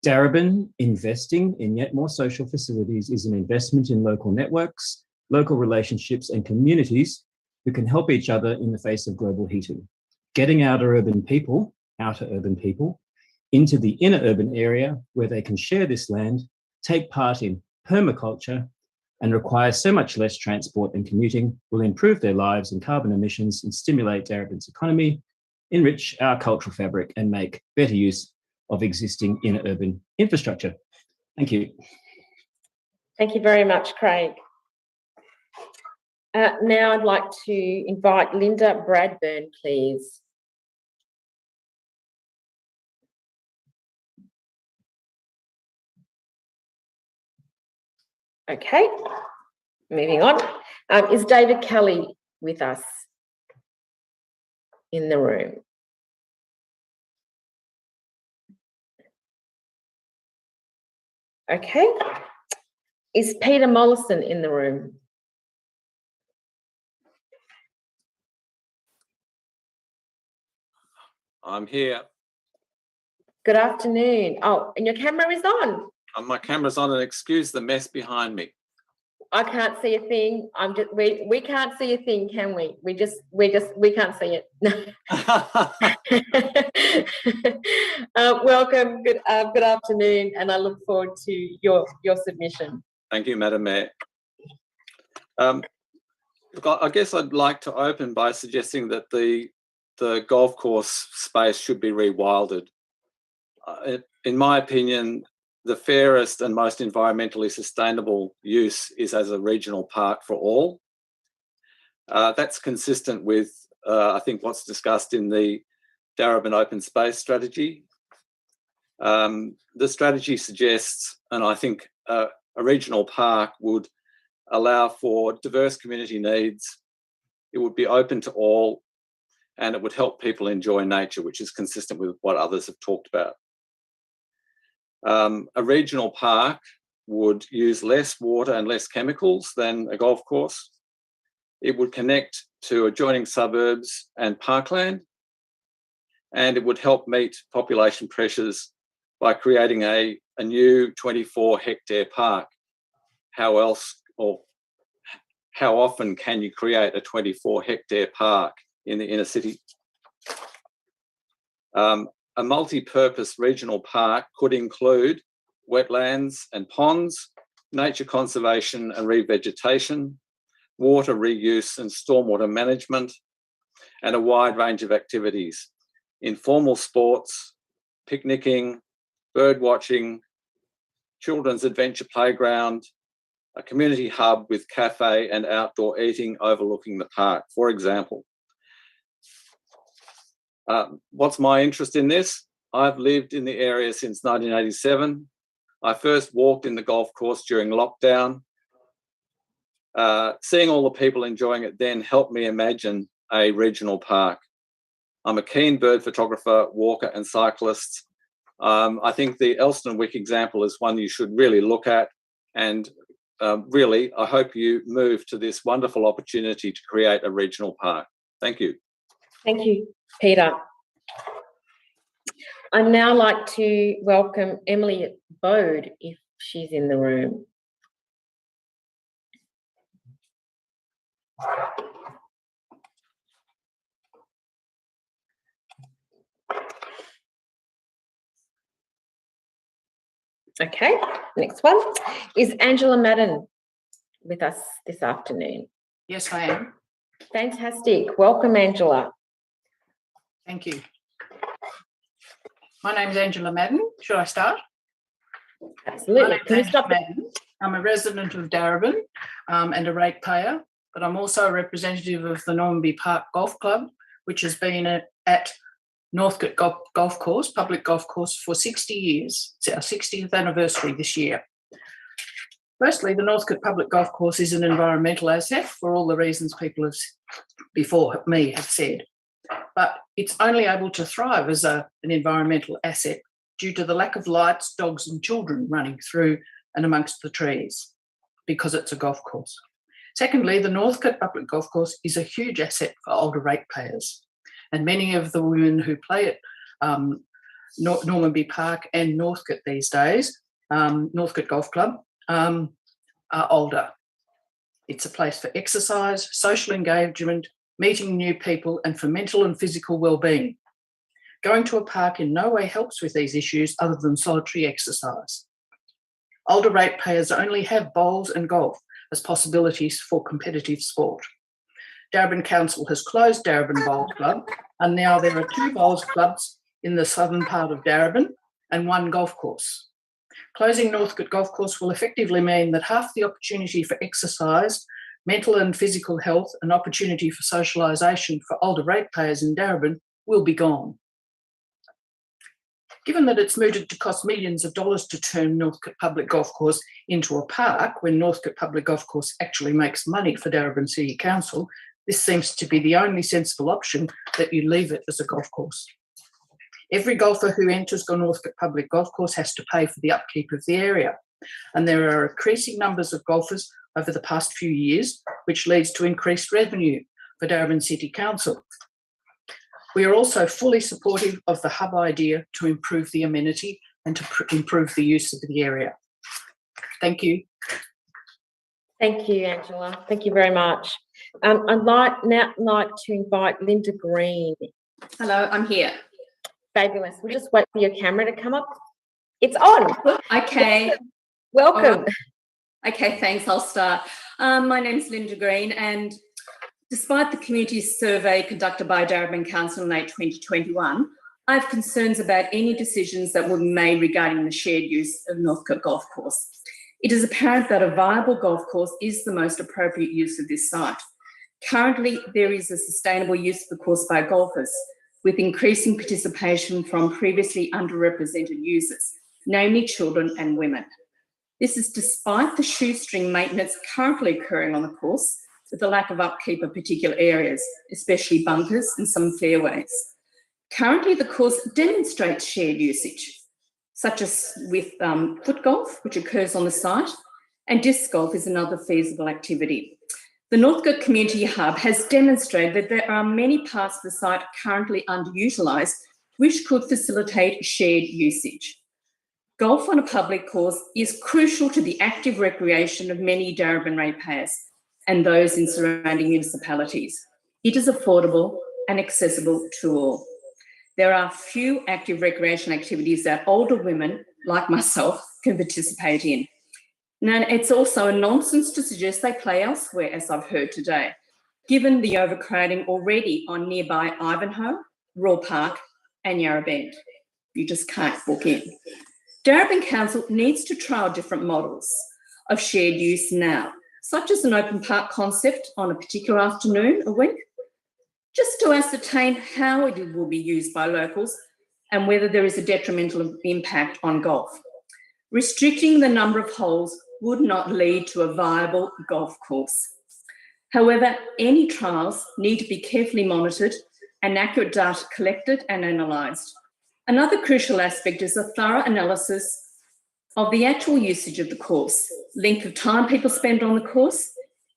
Darebin investing in yet more social facilities is an investment in local networks, local relationships, and communities who can help each other in the face of global heating. Getting outer urban people into the inner urban area where they can share this land, take part in permaculture, and require so much less transport and commuting will improve their lives and carbon emissions and stimulate Darebin's economy, enrich our cultural fabric, and make better use of existing inner urban infrastructure. Thank you. Thank you very much, Craig. Now I'd like to invite Linda Bradburn, please. Okay, moving on. Is David Kelly with us in the room? Okay. Is Peter Mollison in the room? I'm here. Good afternoon. Oh, and your camera is on. And my camera's on, and excuse the mess behind me. I can't see a thing. We can't see a thing, can we? We can't see it. Welcome. Good afternoon, and I look forward to your submission. Thank you, Madam Mayor. Look, I guess I'd like to open by suggesting that the golf course space should be rewilded. In my opinion, the fairest and most environmentally sustainable use is as a regional park for all. That's consistent with, I think, what's discussed in the Darebin Open Space Strategy. The strategy suggests, and I think a regional park would allow for diverse community needs, it would be open to all, and it would help people enjoy nature, which is consistent with what others have talked about. A regional park would use less water and less chemicals than a golf course. It would connect to adjoining suburbs and parkland, and it would help meet population pressures by creating a new 24-hectare park. How else, or how often can you create a 24-hectare park in the inner city? A multi-purpose regional park could include wetlands and ponds, nature conservation and revegetation, water reuse and stormwater management, and a wide range of activities: informal sports, picnicking, bird watching, children's adventure playground, a community hub with cafe and outdoor eating overlooking the park, for example. What's my interest in this? I've lived in the area since 1987. I first walked in the golf course during lockdown. Seeing all the people enjoying it then helped me imagine a regional park. I'm a keen bird photographer, walker and cyclist. I think the Elston-Wick example is one you should really look at, and really, I hope you move to this wonderful opportunity to create a regional park. Thank you. Thank you, Peter. I'd now like to welcome Emily Bode, if she's in the room. Okay, next one is Angela Madden with us this afternoon. Yes, I am. Fantastic. Welcome, Angela. Thank you. My name is Angela Madden. Should I start? Absolutely. Can you stop Madden. I'm a resident of Darebin and a ratepayer, but I'm also a representative of the Normanby Park Golf Club, which has been at Northcote Golf Course, public golf course, for 60 years. It's our 60th anniversary this year. Firstly, the Northcote Public Golf Course is an environmental asset for all the reasons people before me have said, but it's only able to thrive as an environmental asset due to the lack of lights, dogs and children running through and amongst the trees because it's a golf course. Secondly, the Northcote Public Golf Course is a huge asset for older ratepayers, and many of the women who play at Normanby Park and Northcote these days, Northcote Golf Club, are older. It's a place for exercise, social engagement, meeting new people and for mental and physical well-being. Going to a park in no way helps with these issues other than solitary exercise. Older ratepayers only have bowls and golf as possibilities for competitive sport. Darebin Council has closed Darebin Bowls Club, and now there are 2 bowls clubs in the southern part of Darebin and 1 golf course. Closing Northcote Golf Course will effectively mean that half the opportunity for exercise, mental and physical health and opportunity for socialisation for older ratepayers in Darebin will be gone. Given that it's mooted to cost millions of dollars to turn Northcote Public Golf Course into a park when Northcote Public Golf Course actually makes money for Darebin City Council, this seems to be the only sensible option, that you leave it as a golf course. Every golfer who enters Northcote Public Golf Course has to pay for the upkeep of the area, and there are increasing numbers of golfers over the past few years, which leads to increased revenue for Darebin City Council. We are also fully supportive of the hub idea to improve the amenity and to improve the use of the area. Thank you. Thank you, Angela. Thank you very much. I'd now like to invite Linda Green. Hello, I'm here. Fabulous. We'll just wait for your camera to come up. It's on. Okay. Welcome. Okay, thanks. I'll start. My name's Linda Green, and despite the community survey conducted by Darebin Council in late 2021, I have concerns about any decisions that were made regarding the shared use of Northcote Golf Course. It is apparent that a viable golf course is the most appropriate use of this site. Currently, there is a sustainable use of the course by golfers, with increasing participation from previously underrepresented users, namely children and women. This is despite the shoestring maintenance currently occurring on the course, with the lack of upkeep of particular areas, especially bunkers and some fairways. Currently, the course demonstrates shared usage, such as with foot golf, which occurs on the site, and disc golf is another feasible activity. The Northcote Community Hub has demonstrated that there are many parts of the site currently underutilised, which could facilitate shared usage. Golf on a public course is crucial to the active recreation of many Darebin ratepayers and those in surrounding municipalities. It is affordable and accessible to all. There are few active recreation activities that older women, like myself, can participate in. Now, it's also a nonsense to suggest they play elsewhere, as I've heard today, given the overcrowding already on nearby Ivanhoe, Royal Park and Yarra Bend. You just can't book in. Darebin Council needs to trial different models. of shared use now, such as an open park concept on a particular afternoon a week, just to ascertain how it will be used by locals and whether there is a detrimental impact on golf. Restricting the number of holes would not lead to a viable golf course. However, any trials need to be carefully monitored and accurate data collected and analysed. Another crucial aspect is a thorough analysis of the actual usage of the course, length of time people spend on the course,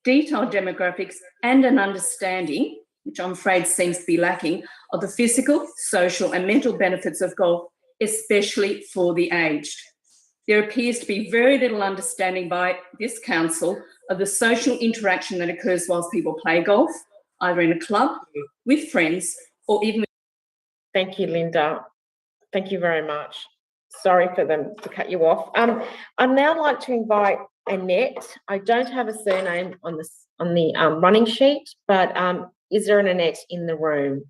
detailed demographics, and an understanding, which I'm afraid seems to be lacking, of the physical, social, and mental benefits of golf, especially for the aged. There appears to be very little understanding by this council of the social interaction that occurs whilst people play golf, either in a club, with friends, or even with... Thank you, Linda. Thank you very much. Sorry for them to cut you off. I'd now like to invite Annette. I don't have a surname on the running sheet, but is there an Annette in the room?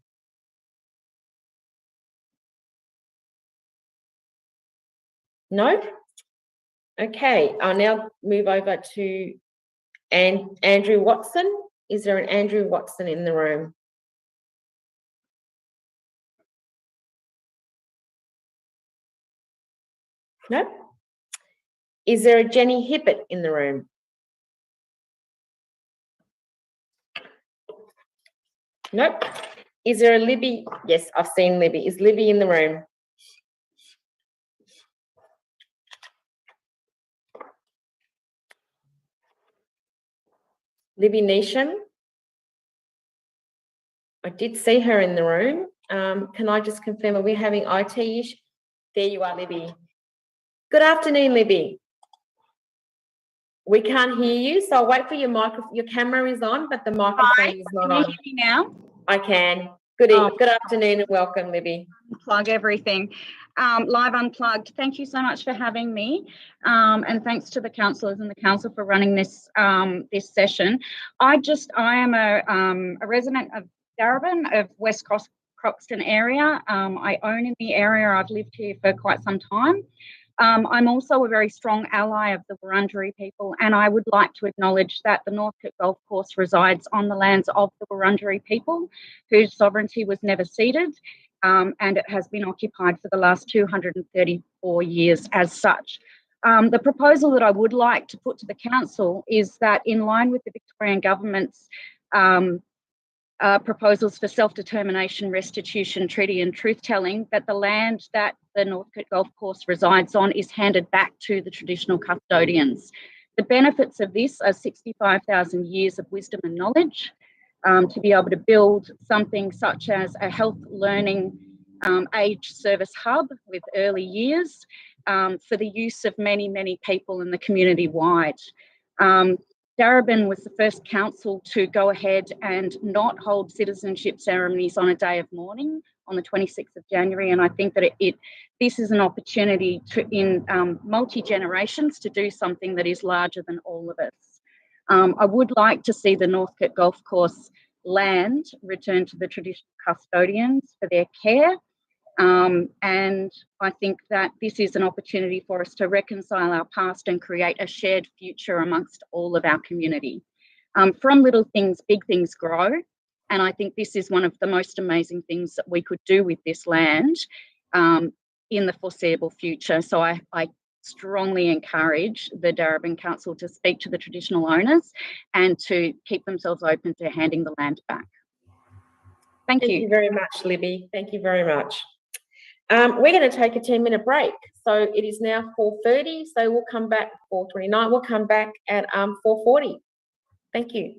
No? Okay, I'll now move over to Andrew Watson. Is there an Andrew Watson in the room? No? Is there a Jenny Hibbett in the room? Nope. Is there a Libby? Yes, I've seen Libby. Is Libby in the room? Libby Neesham? I did see her in the room. Can I just confirm, are we having IT issues? There you are, Libby. Good afternoon, Libby. We can't hear you, so I'll wait for your microphone. Your camera is on, but the microphone is not on. Can you hear me now? I can. Good afternoon and welcome, Libby. Plug everything. Live Unplugged. Thank you so much for having me, and thanks to the councillors and the council for running this this session. I am a resident of Darebin, of West Croxton area. I own in the area. I've lived here for quite some time. I'm also a very strong ally of the Wurundjeri people, and I would like to acknowledge that the Northcote Golf Course resides on the lands of the Wurundjeri people, whose sovereignty was never ceded, and it has been occupied for the last 234 years as such. The proposal that I would like to put to the council is that, in line with the Victorian government's proposals for self-determination, restitution, treaty and truth-telling, that the land that the Northcote Golf Course resides on is handed back to the traditional custodians. The benefits of this are 65,000 years of wisdom and knowledge, to be able to build something such as a health learning age service hub with early years for the use of many, many people in the community wide. Darebin was the first council to go ahead and not hold citizenship ceremonies on a day of mourning on the 26th of January, and I think that this is an opportunity to, in multi-generations, to do something that is larger than all of us. I would like to see the Northcote Golf Course land returned to the traditional custodians for their care, and I think that this is an opportunity for us to reconcile our past and create a shared future amongst all of our community. From little things, big things grow, and I think this is one of the most amazing things that we could do with this land in the foreseeable future. So I strongly encourage the Darebin Council to speak to the traditional owners and to keep themselves open to handing the land back. Thank you. Thank you very much, Libby. Thank you very much. We're going to take a 10-minute break. So it is now 4:30, so we'll come back 4:29. We'll come back at 4:40. Thank you.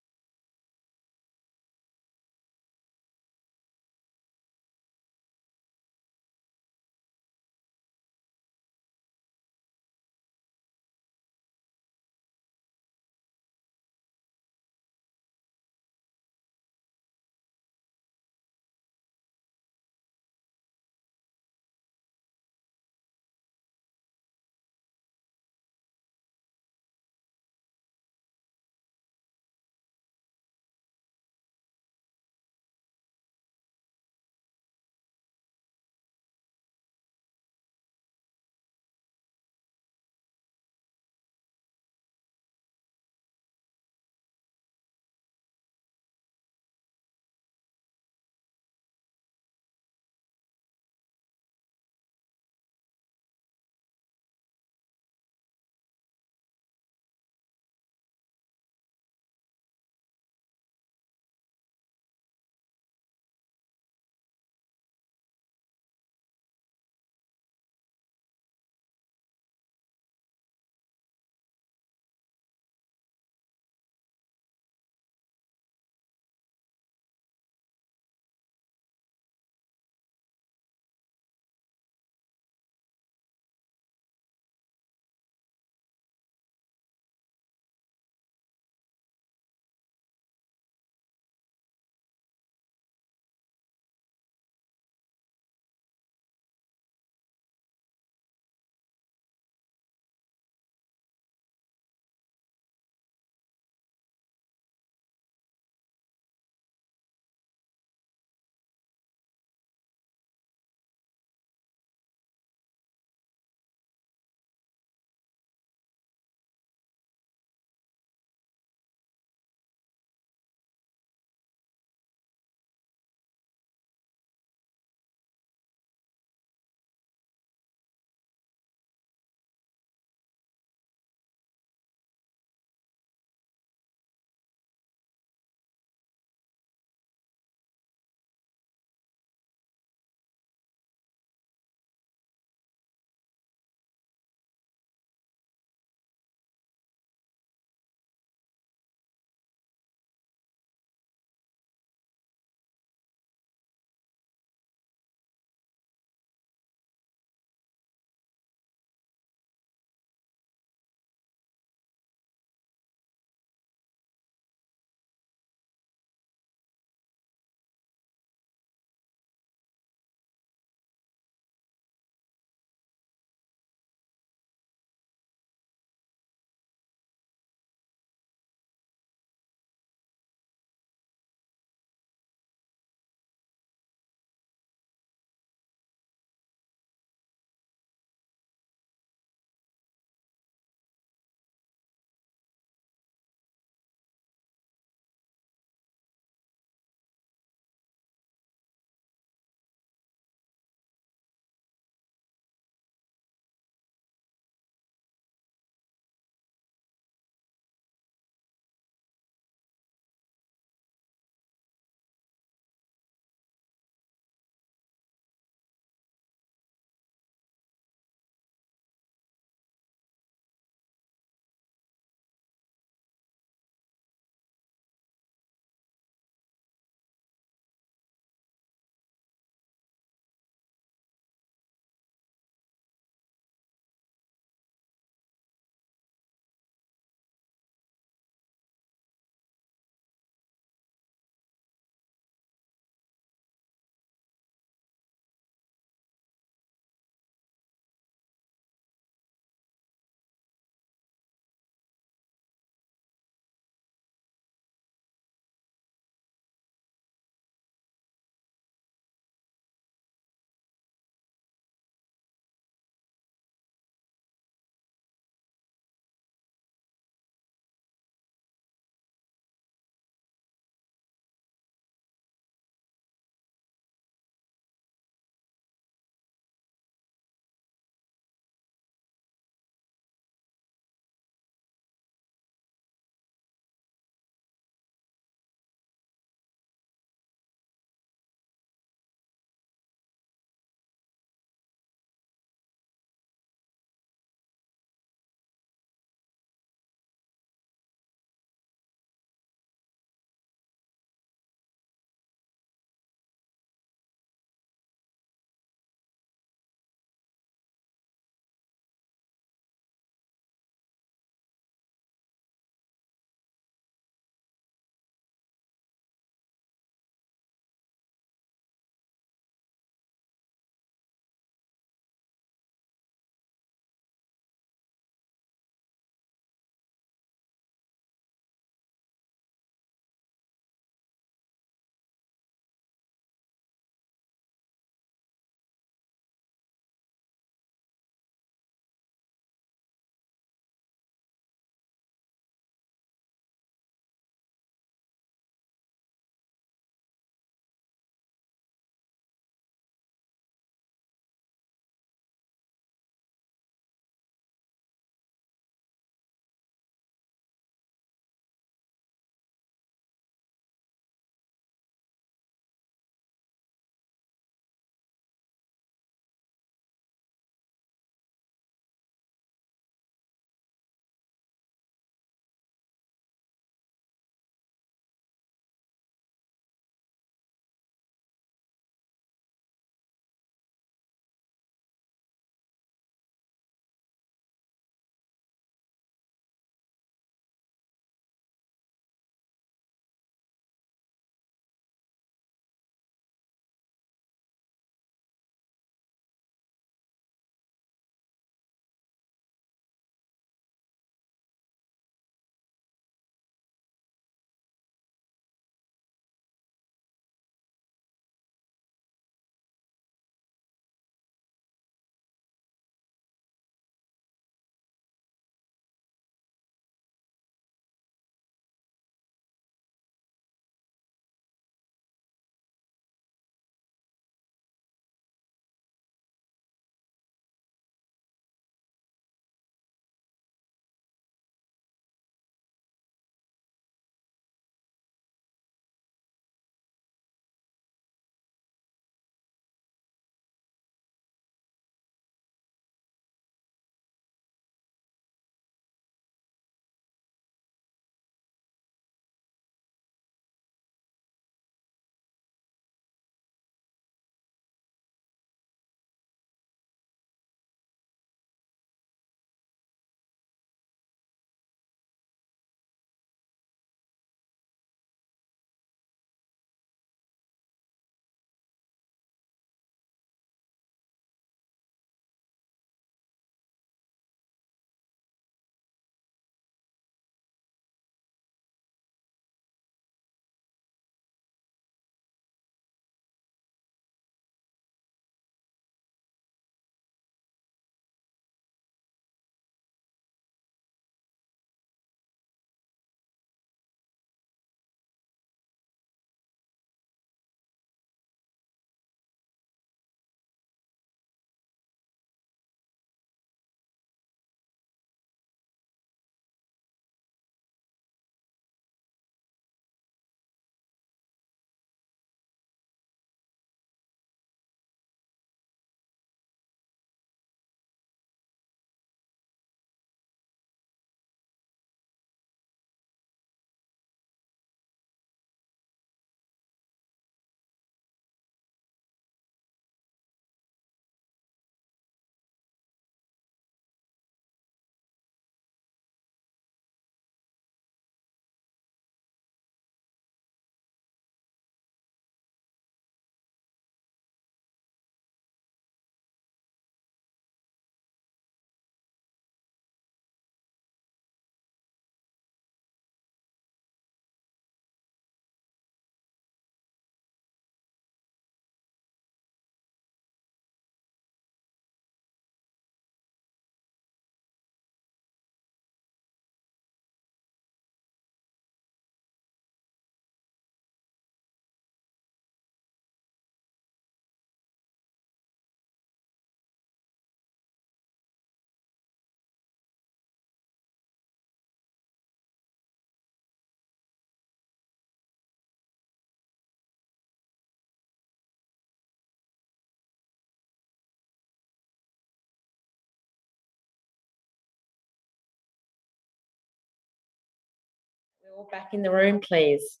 All back in the room, please.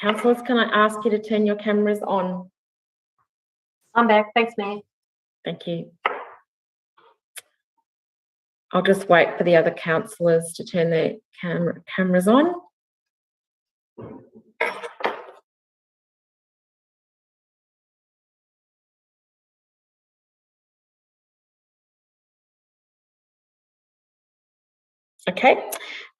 Councillors, can I ask you to turn your cameras on? I'm back. Thanks, Mayor. Thank you. I'll just wait for the other councillors to turn their cameras on. Okay,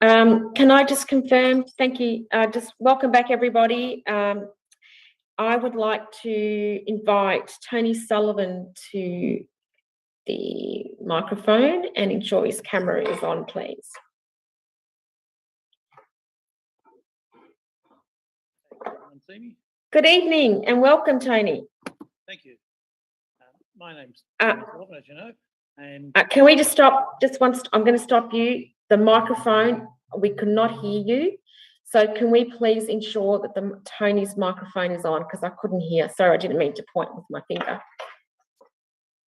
can I just confirm, thank you, just welcome back everybody. I would like to invite Tony Sullivan to the microphone and ensure his camera is on, please. See me? Good evening and welcome, Tony. Thank you. My name's Tony Sullivan, as you know. And can we just stop, just once, I'm going to stop you. The microphone, we could not hear you. So can we please ensure that Tony's microphone is on, because I couldn't hear. Sorry, I didn't mean to point with my finger.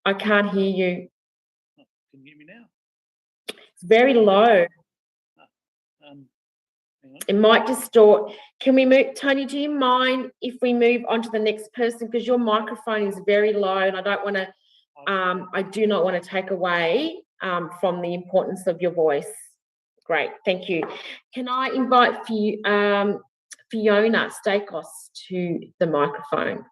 I can't hear you. Can you hear me now? It's very low. It might distort. Can we move, Tony, do you mind if we move on to the next person? Because your microphone is very low and I don't want to, I do not want to take away from the importance of your voice. Great, thank you. Can I invite Fiona Stakos to the microphone?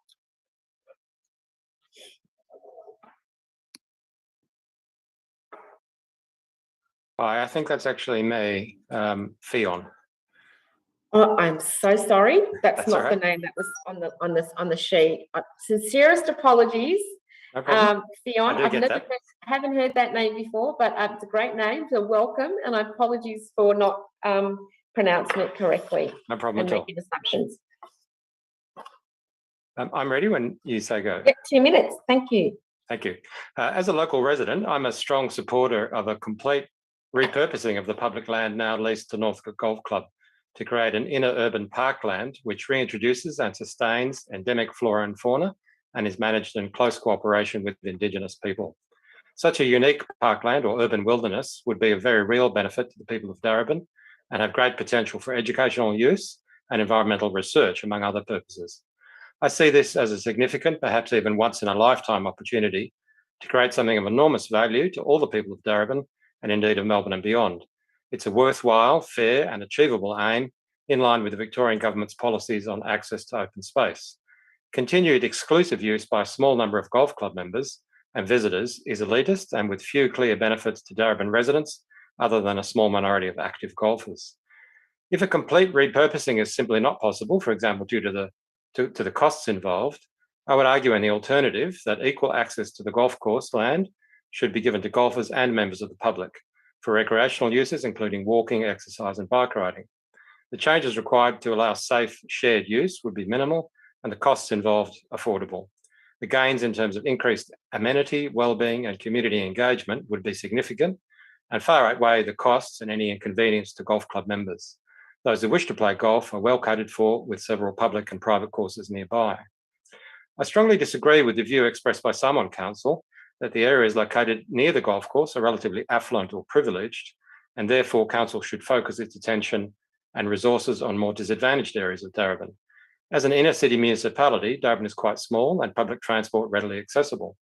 Hi, I think that's actually me, Fion. Oh, I'm so sorry. That's not all right. the name that was on the sheet. Sincerest apologies. No problem. Fion, I do get that. haven't heard that name before, but it's a great name, so welcome, and I apologies for not pronouncing it correctly. No problem and at all. making assumptions. I'm ready when you say go. Yeah, 2 minutes. Thank you. Thank you. As a local resident, I'm a strong supporter of a complete repurposing of the public land now leased to Northcote Golf Club to create an inner urban parkland which reintroduces and sustains endemic flora and fauna and is managed in close cooperation with Indigenous people. Such a unique parkland or urban wilderness would be of very real benefit to the people of Darebin and have great potential for educational use and environmental research, among other purposes. I see this as a significant, perhaps even once in a lifetime opportunity to create something of enormous value to all the people of Darebin and indeed of Melbourne and beyond. It's a worthwhile, fair and achievable aim in line with the Victorian Government's policies on access to open space. Continued exclusive use by a small number of golf club members and visitors is elitist and with few clear benefits to Darebin residents other than a small minority of active golfers. If a complete repurposing is simply not possible, for example, due to the costs involved, I would argue in the alternative that equal access to the golf course land should be given to golfers and members of the public for recreational uses, including walking, exercise and bike riding. The changes required to allow safe shared use would be minimal and the costs involved affordable. The gains in terms of increased amenity, wellbeing and community engagement would be significant and far outweigh the costs and any inconvenience to golf club members. Those who wish to play golf are well catered for with several public and private courses nearby. I strongly disagree with the view expressed by some on council that the areas located near the golf course are relatively affluent or privileged, and therefore council should focus its attention and resources on more disadvantaged areas of Darebin. As an inner city municipality, Darebin is quite small and public transport readily accessible.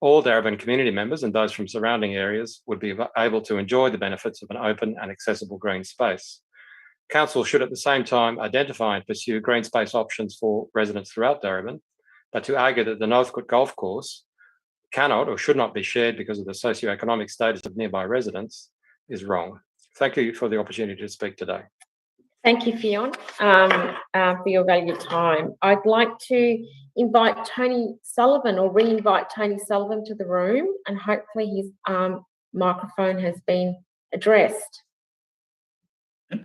All Darebin community members and those from surrounding areas would be able to enjoy the benefits of an open and accessible green space. Council should at the same time identify and pursue green space options for residents throughout Darebin, but to argue that the Northcote Golf Course cannot or should not be shared because of the socioeconomic status of nearby residents is wrong. Thank you for the opportunity to speak today. Thank you, Fiona, for your valuable time. I'd like to invite Tony Sullivan or re-invite Tony Sullivan to the room, and hopefully his microphone has been addressed.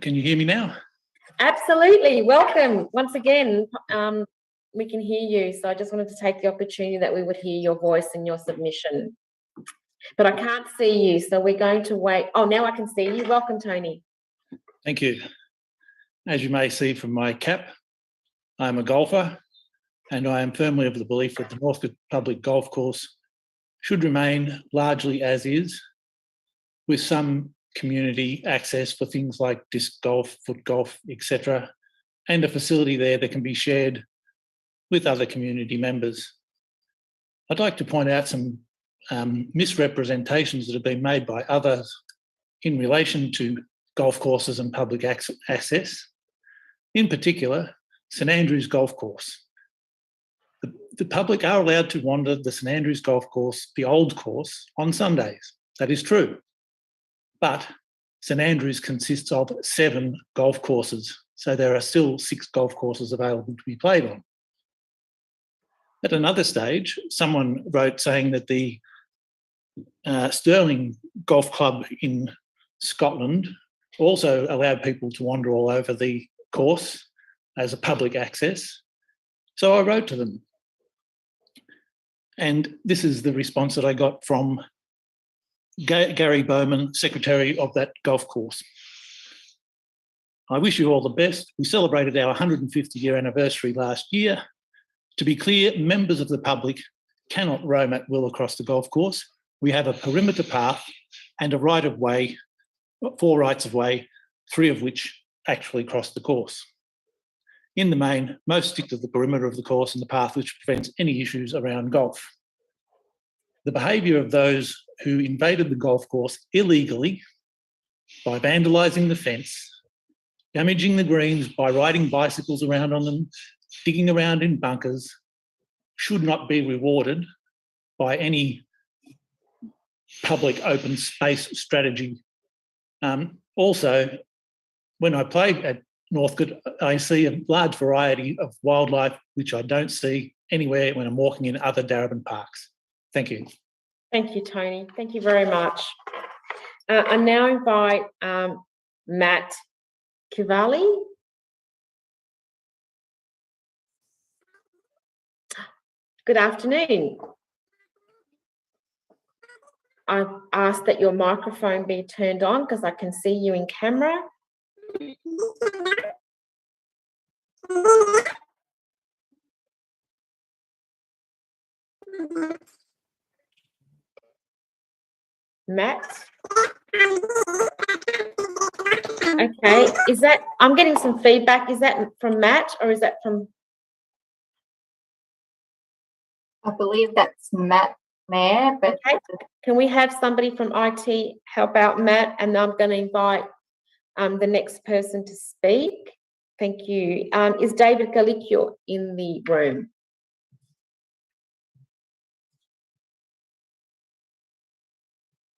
Can you hear me now? Absolutely. Welcome once again. We can hear you, so I just wanted to take the opportunity that we would hear your voice and your submission. But I can't see you, so we're going to wait. Oh, now I can see you. Welcome, Tony. Thank you. As you may see from my cap, I'm a golfer and I am firmly of the belief that the Northcote Public Golf Course should remain largely as is with some community access for things like disc golf, foot golf, etc., and a facility there that can be shared with other community members. I'd like to point out some misrepresentations that have been made by others in relation to golf courses and public access. In particular, St Andrews Golf Course. The public are allowed to wander the St Andrews Golf Course, the old course, on Sundays. That is true. But St Andrews consists of 7 golf courses, so there are still 6 golf courses available to be played on. At another stage, someone wrote saying that the Stirling Golf Club in Scotland also allowed people to wander all over the course as a public access. So I wrote to them. And this is the response that I got from Gary Bowman, secretary of that golf course. I wish you all the best. We celebrated our 150-year anniversary last year. To be clear, members of the public cannot roam at will across the golf course. We have a perimeter path and a right-of-way, 4 rights-of-way, 3 of which actually cross the course. In the main, most stick to the perimeter of the course and the path, which prevents any issues around golf. The behaviour of those who invaded the golf course illegally by vandalising the fence, damaging the greens by riding bicycles around on them, digging around in bunkers, should not be rewarded by any public open space strategy. Also, when I play at Northcote, I see a large variety of wildlife, which I don't see anywhere when I'm walking in other Darebin parks. Thank you. Thank you, Tony. Thank you very much. I now invite Matt Cavalli. Good afternoon. I've asked that your microphone be turned on because I can see you in camera. Matt? Okay, is that, I'm getting some feedback. Is that from Matt or is that from? I believe that's Matt, Mayor, but okay. Can we have somebody from IT help out Matt? And I'm going to invite the next person to speak. Thank you. Is David Galicio in the room?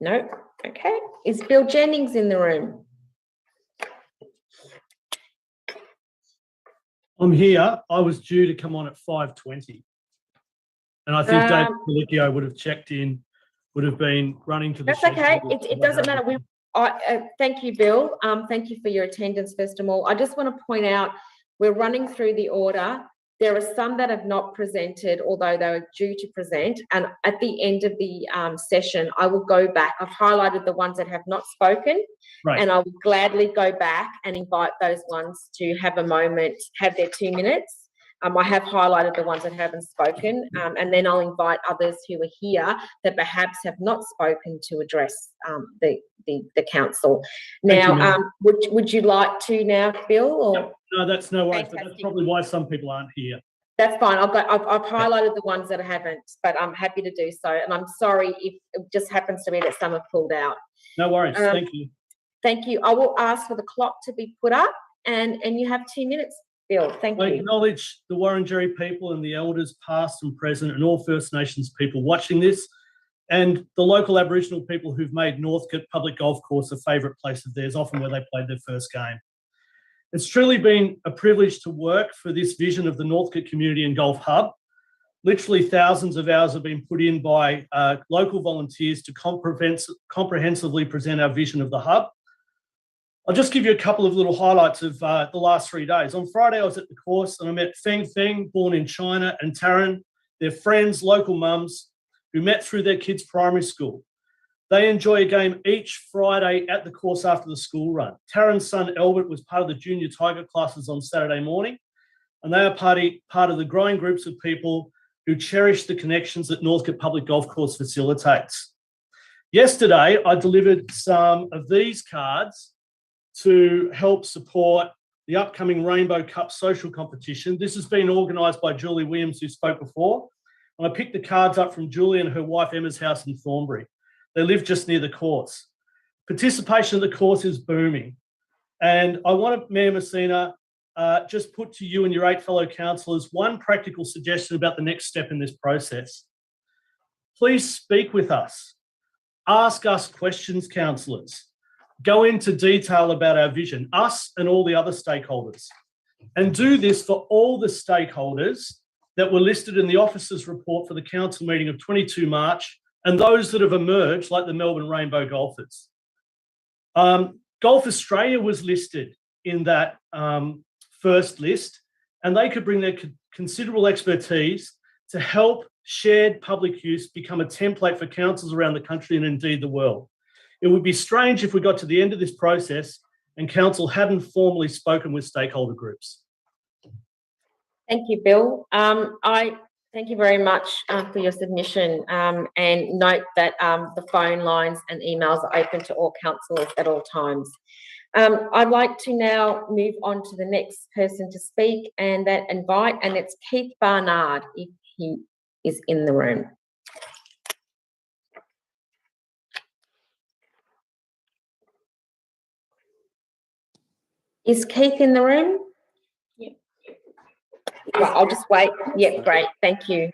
No. Okay. Is Bill Jennings in the room? I'm here. I was due to come on at 5:20. And I think David Galicio would have checked in, would have been running to the That's okay. It doesn't matter. Thank you, Bill. Thank you for your attendance, first of all. I just want to point out, we're running through the order. There are some that have not presented, although they were due to present. And at the end of the session, I will go back. I've highlighted the ones that have not spoken. Right. And I will gladly go back and invite those ones to have a moment, have their 2 minutes. I have highlighted the ones that haven't spoken, and then I'll invite others who are here that perhaps have not spoken to address the council. Now, would you like to now, Bill? Or? Yep. No, that's no worries, but that's probably why some people aren't here. That's fine. I've highlighted the ones that haven't, but I'm happy to do so. And I'm sorry if it just happens to be that some have pulled out. No worries. Thank you. Thank you. I will ask for the clock to be put up, and you have 2 minutes. Bill, thank you. I acknowledge the Wurundjeri people and the elders past and present and all First Nations people watching this, and the local Aboriginal people who've made Northcote Public Golf Course a favourite place of theirs, often where they played their first game. It's truly been a privilege to work for this vision of the Northcote Community and Golf Hub. Literally thousands of hours have been put in by local volunteers to comprehensively present our vision of the hub. I'll just give you a couple of little highlights of the last 3 days. On Friday, I was at the course and I met Feng Feng, born in China, and Taryn, their friends, local mums, who met through their kids' primary school. They enjoy a game each Friday at the course after the school run. Taryn's son, Albert, was part of the junior tiger classes on Saturday morning, and they are part of the growing groups of people who cherish the connections that Northcote Public Golf Course facilitates. Yesterday, I delivered some of these cards to help support the upcoming Rainbow Cup social competition. This has been organised by Julie Williams, who spoke before. And I picked the cards up from Julie and her wife Emma's house in Thornbury. They live just near the course. Participation at the course is booming. And I want to, Mayor Messina, just put to you and your 8 fellow councillors one practical suggestion about the next step in this process. Please speak with us. Ask us questions, councillors. Go into detail about our vision, us and all the other stakeholders. And do this for all the stakeholders that were listed in the officers' report for the council meeting of 22 March and those that have emerged, like the Melbourne Rainbow Golfers. Golf Australia was listed in that first list, and they could bring their considerable expertise to help shared public use become a template for councils around the country and indeed the world. It would be strange if we got to the end of this process and council hadn't formally spoken with stakeholder groups. Thank you, Bill. I thank you very much for your submission, and note that the phone lines and emails are open to all councillors at all times. I'd like to now move on to the next person to speak, and it's Keith Barnard, if he is in the room. Is Keith in the room? Yep. Well, I'll just wait. Yep, great. Thank you.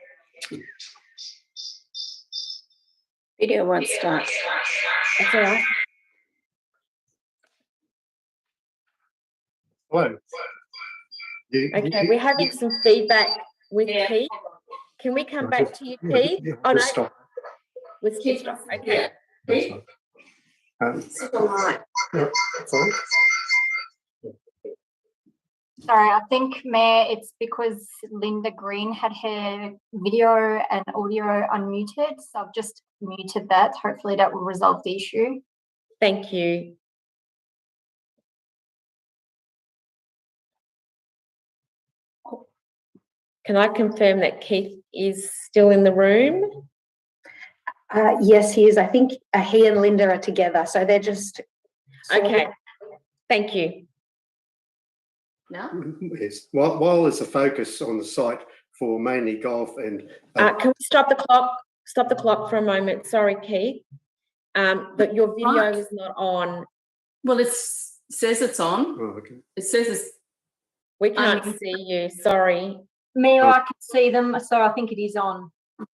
Video won't start. That's all right. Hello. Okay, we're having some feedback with Keith. Can we come back to you, Keith? Oh, no. Stop. With Keith, stop. Okay. Keith? It's all right. Fine. Sorry, I think, Mayor, it's because Linda Green had her video and audio unmuted, so I've just muted that. Hopefully that will resolve the issue. Thank you. Can I confirm that Keith is still in the room? Yes, he is. I think he and Linda are together, so they're just... Okay, thank you. No? Yes. While there's a focus on the site for mainly golf and... Can we stop the clock? Stop the clock for a moment. Sorry, Keith. But your video is not on. Well, it says it's on. Oh, okay. It says it's... We can't see you, sorry. Mayor, I can see them, so I think it is on.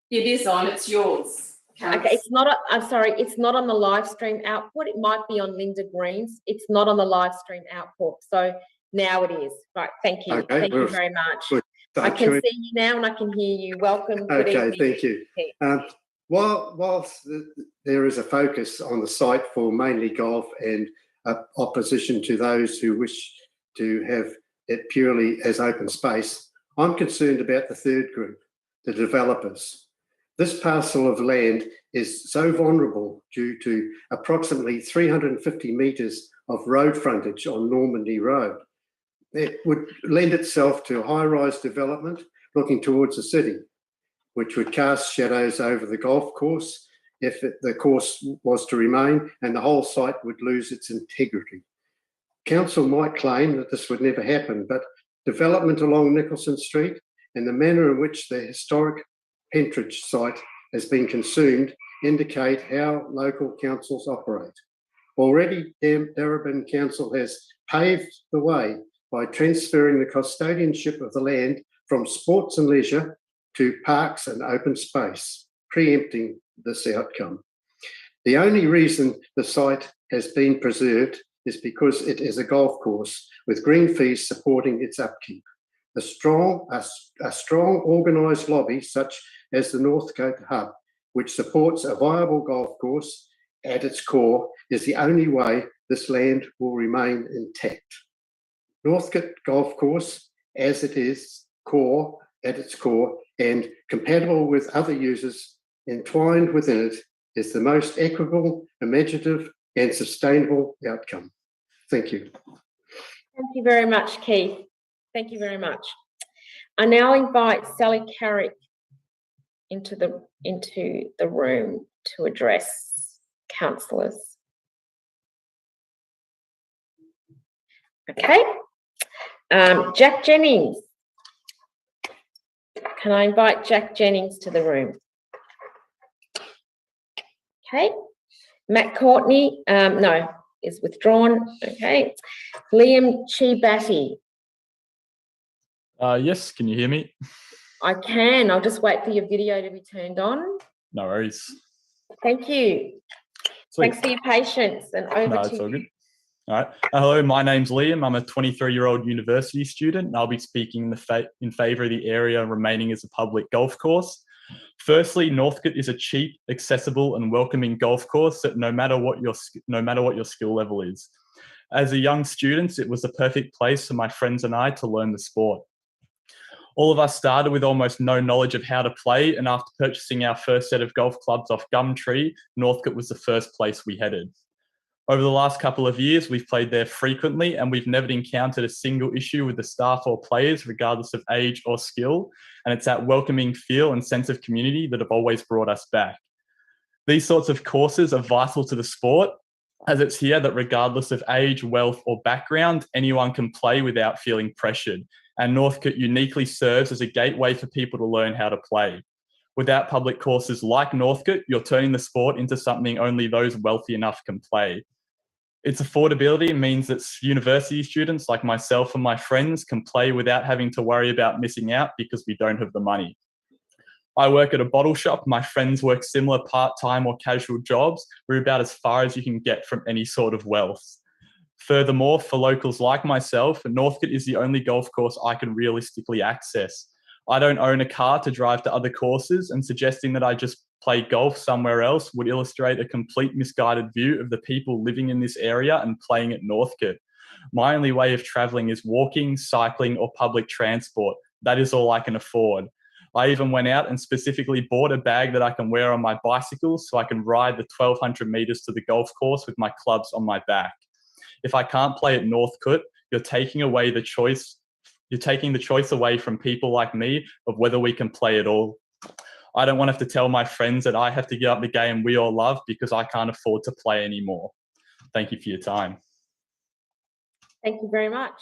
It is on, it's yours. Okay, it's not, I'm sorry, it's not on the live stream output. It might be on Linda Green's. It's not on the live stream output. So now it is. Right, thank you. Okay, thank you very much. I can see you now and I can hear you. Welcome. Good evening. Thank you. Whilst there is a focus on the site for mainly golf and opposition to those who wish to have it purely as open space, I'm concerned about the third group, the developers. This parcel of land is so vulnerable due to approximately 350 metres of road frontage on Normandy Road. It would lend itself to high-rise development looking towards the city, which would cast shadows over the golf course if the course was to remain, and the whole site would lose its integrity. Council might claim that this would never happen, but development along Nicholson Street and the manner in which the historic Pentridge site has been consumed indicate how local councils operate. Already, Darebin Council has paved the way by transferring the custodianship of the land from sports and leisure to parks and open space, preempting this outcome. The only reason the site has been preserved is because it is a golf course with green fees supporting its upkeep. A strong organised lobby such as the Northcote Hub, which supports a viable golf course at its core, is the only way this land will remain intact. Northcote Golf Course, as it is at its core and compatible with other users entwined within it, is the most equitable, imaginative and sustainable outcome. Thank you. Thank you very much, Keith. Thank you very much. I now invite Sally Carrick into the room to address councillors? Okay. Jack Jennings. Can I invite Jack Jennings to the room? Okay. Matt Courtney, no, is withdrawn. Okay. Liam Chibati. Yes, can you hear me? I can. I'll just wait for your video to be turned on. No worries. Thank you. Sweet. Thanks for your patience, and over No, to it's all you. good. All right. Hello, my name's Liam. I'm a 23-year-old university student, and I'll be speaking in favour of the area remaining as a public golf course. Firstly, Northcote is a cheap, accessible, and welcoming golf course that no matter what your skill level is. As a young student, it was the perfect place for my friends and I to learn the sport. All of us started with almost no knowledge of how to play, and after purchasing our first set of golf clubs off Gumtree, Northcote was the first place we headed. Over the last couple of years, we've played there frequently, and we've never encountered a single issue with the staff or players, regardless of age or skill. And it's that welcoming feel and sense of community that have always brought us back. These sorts of courses are vital to the sport, as it's here that regardless of age, wealth, or background, anyone can play without feeling pressured. And Northcote uniquely serves as a gateway for people to learn how to play. Without public courses like Northcote, you're turning the sport into something only those wealthy enough can play. Its affordability means that university students like myself and my friends can play without having to worry about missing out because we don't have the money. I work at a bottle shop. My friends work similar part-time or casual jobs. We're about as far as you can get from any sort of wealth. Furthermore, for locals like myself, Northcote is the only golf course I can realistically access. I don't own a car to drive to other courses, and suggesting that I just play golf somewhere else would illustrate a complete misguided view of the people living in this area and playing at Northcote. My only way of travelling is walking, cycling, or public transport. That is all I can afford. I even went out and specifically bought a bag that I can wear on my bicycle so I can ride the 1,200 metres to the golf course with my clubs on my back. If I can't play at Northcote, you're taking the choice away from people like me of whether we can play at all. I don't want to have to tell my friends that I have to give up the game we all love because I can't afford to play anymore. Thank you for your time. Thank you very much.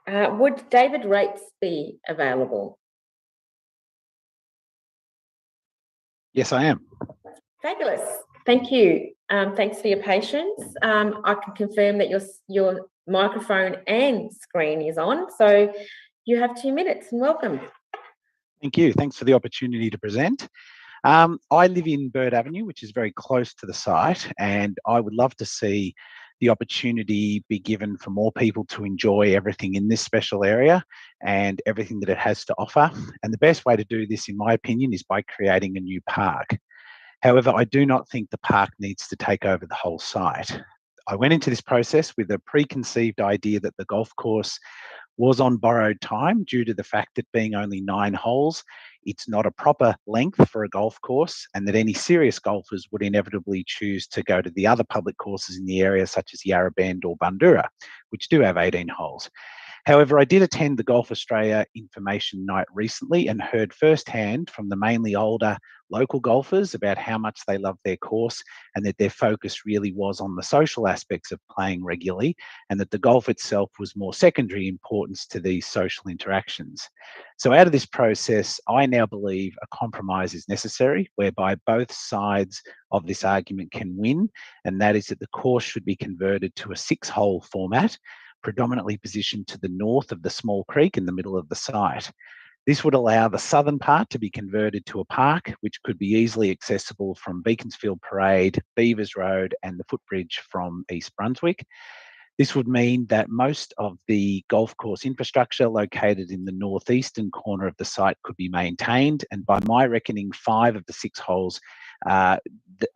Would David Rates be available? Yes, I am. Fabulous. Thank you. Thanks for your patience. I can confirm that your microphone and screen is on. So you have 2 minutes and welcome. Thank you. Thanks for the opportunity to present. I live in Bird Avenue, which is very close to the site, and I would love to see the opportunity be given for more people to enjoy everything in this special area and everything that it has to offer. And the best way to do this, in my opinion, is by creating a new park. However, I do not think the park needs to take over the whole site. I went into this process with a preconceived idea that the golf course was on borrowed time due to the fact that being only 9 holes, it's not a proper length for a golf course, and that any serious golfers would inevitably choose to go to the other public courses in the area, such as Yarra Bend or Bundoora, which do have 18 holes. However, I did attend the Golf Australia Information Night recently and heard firsthand from the mainly older local golfers about how much they love their course and that their focus really was on the social aspects of playing regularly, and that the golf itself was more secondary importance to these social interactions. So out of this process, I now believe a compromise is necessary whereby both sides of this argument can win, and that is that the course should be converted to a 6-hole format, predominantly positioned to the north of the small creek in the middle of the site. This would allow the southern part to be converted to a park, which could be easily accessible from Beaconsfield Parade, Beavers Road, and the footbridge from East Brunswick. This would mean that most of the golf course infrastructure located in the northeastern corner of the site could be maintained, and by my reckoning, 5 of the 6 holes are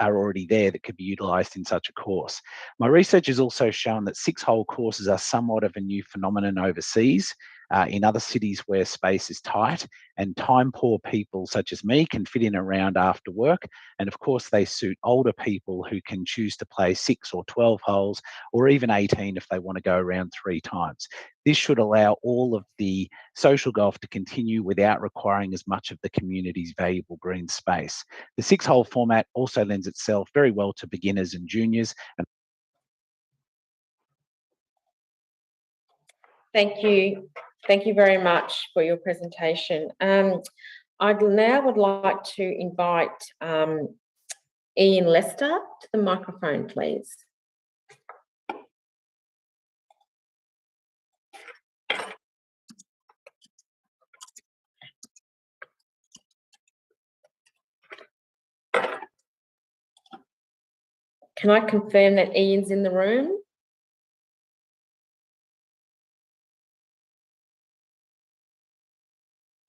already there that could be utilised in such a course. My research has also shown that 6-hole courses are somewhat of a new phenomenon overseas. in other cities where space is tight, and time poor people such as me can fit in around after work. And of course, they suit older people who can choose to play 6 or 12 holes, or even 18 if they want to go around 3 times. This should allow all of the social golf to continue without requiring as much of the community's valuable green space. The 6-hole format also lends itself very well to beginners and juniors. Thank you. Thank you very much for your presentation. I now would like to invite Ian Lester to the microphone, please. Can I confirm that Ian's in the room?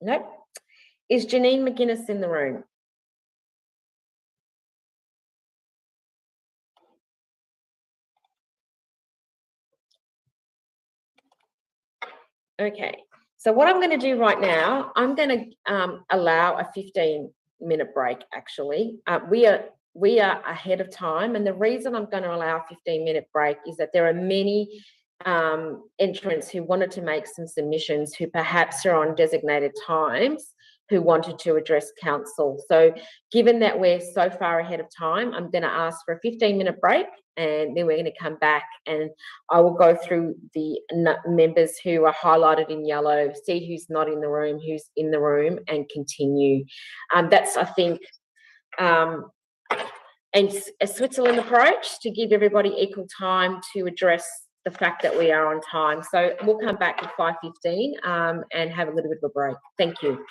Nope. Is Janine McGuinness in the room? Okay. So what I'm going to do right now, I'm going to allow a 15-minute break, actually. We are ahead of time, and the reason I'm going to allow a 15-minute break is that there are many entrants who wanted to make some submissions who perhaps are on designated times who wanted to address council. So given that we're so far ahead of time, I'm going to ask for a 15-minute break, and then we're going to come back and I will go through the members who are highlighted in yellow, see who's not in the room, who's in the room, and continue. That's, I think, and a Switzerland approach to give everybody equal time to address the fact that we are on time. So we'll come back at 5:15 and have a little bit of a break. Thank you.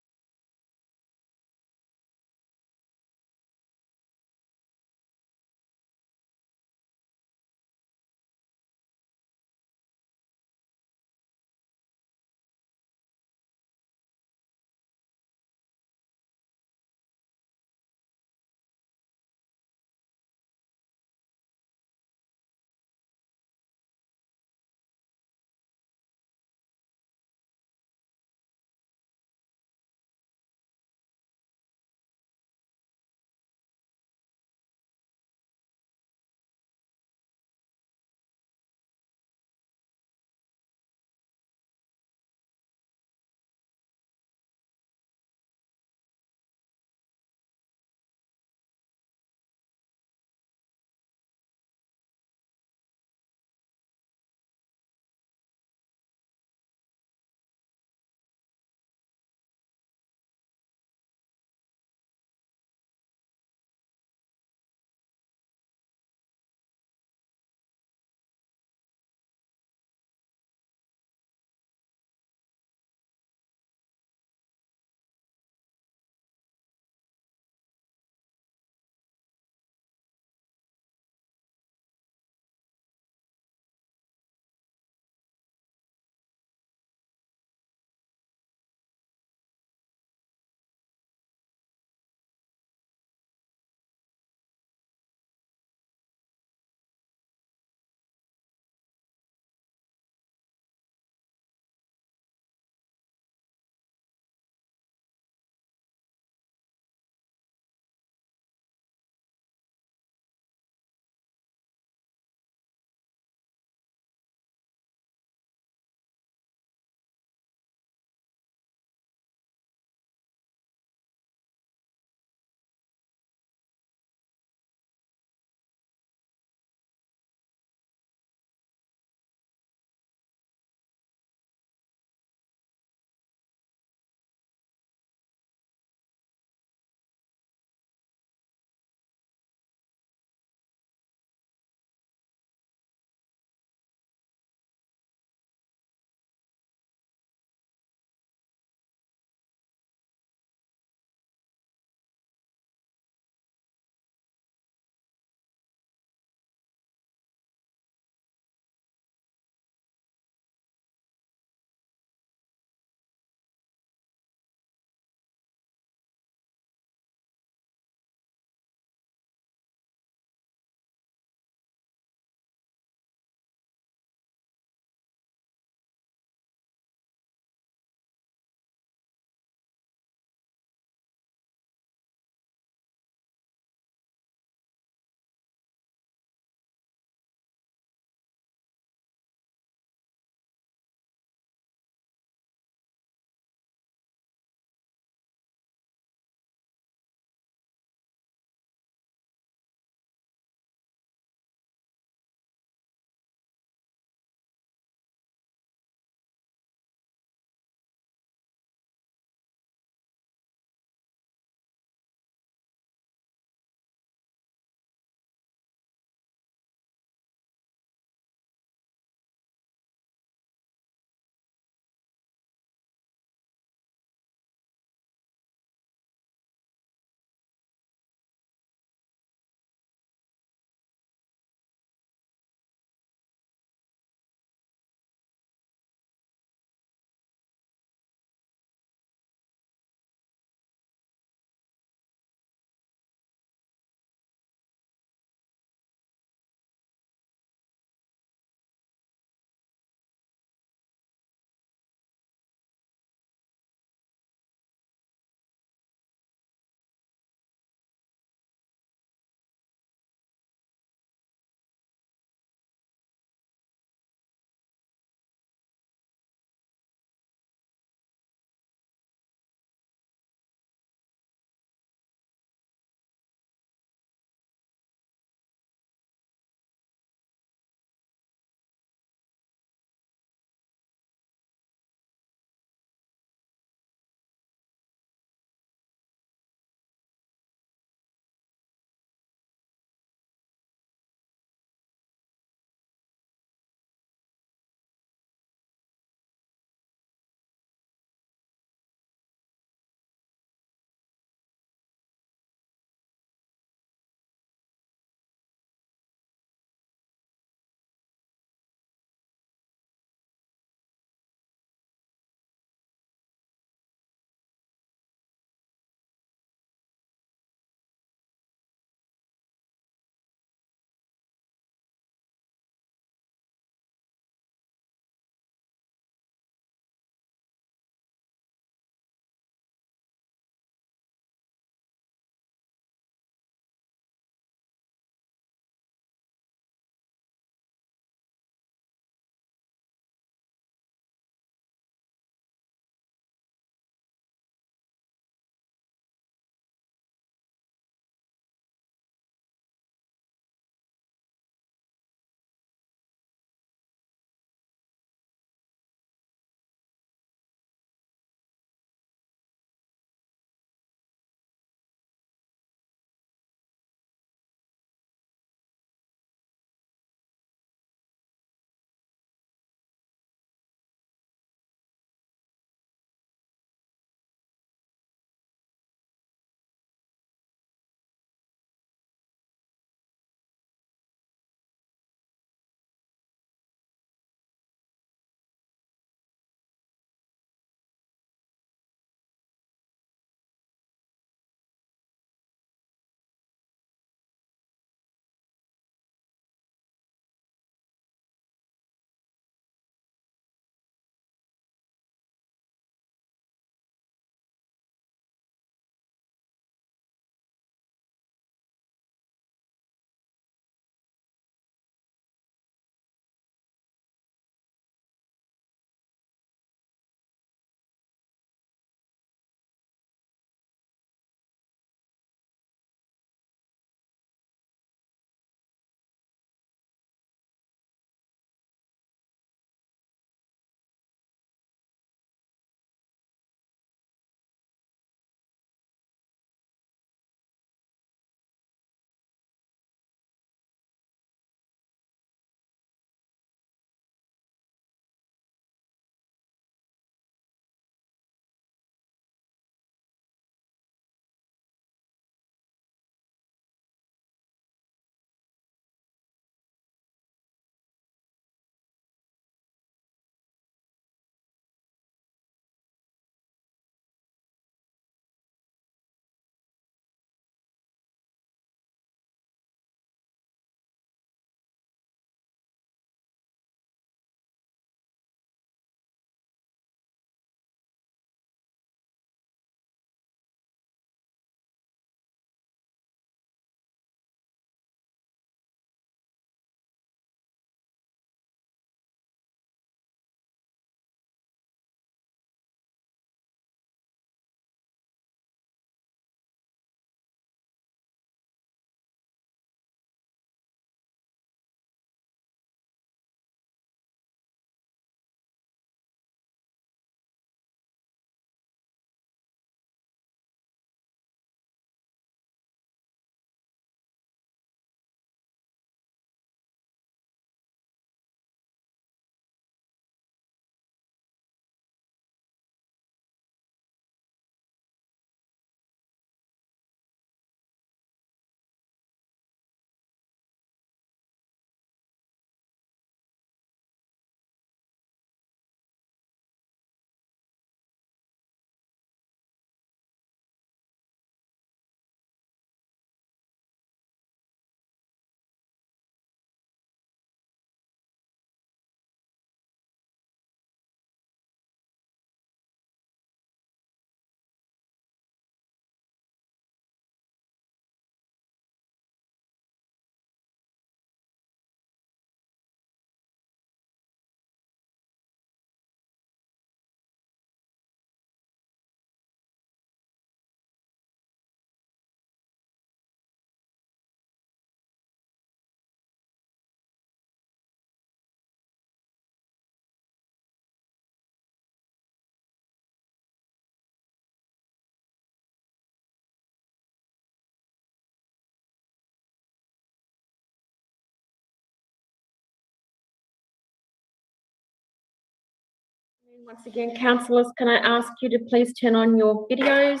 Once again, councillors, can I ask you to please turn on your videos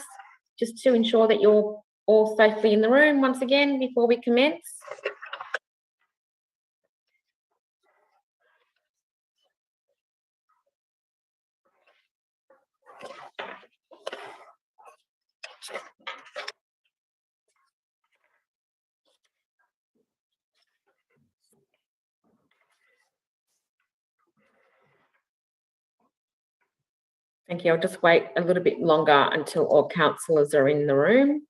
just to ensure that you're all safely in the room once again before we commence? Thank you. I'll just wait a little bit longer until all councillors are in the room.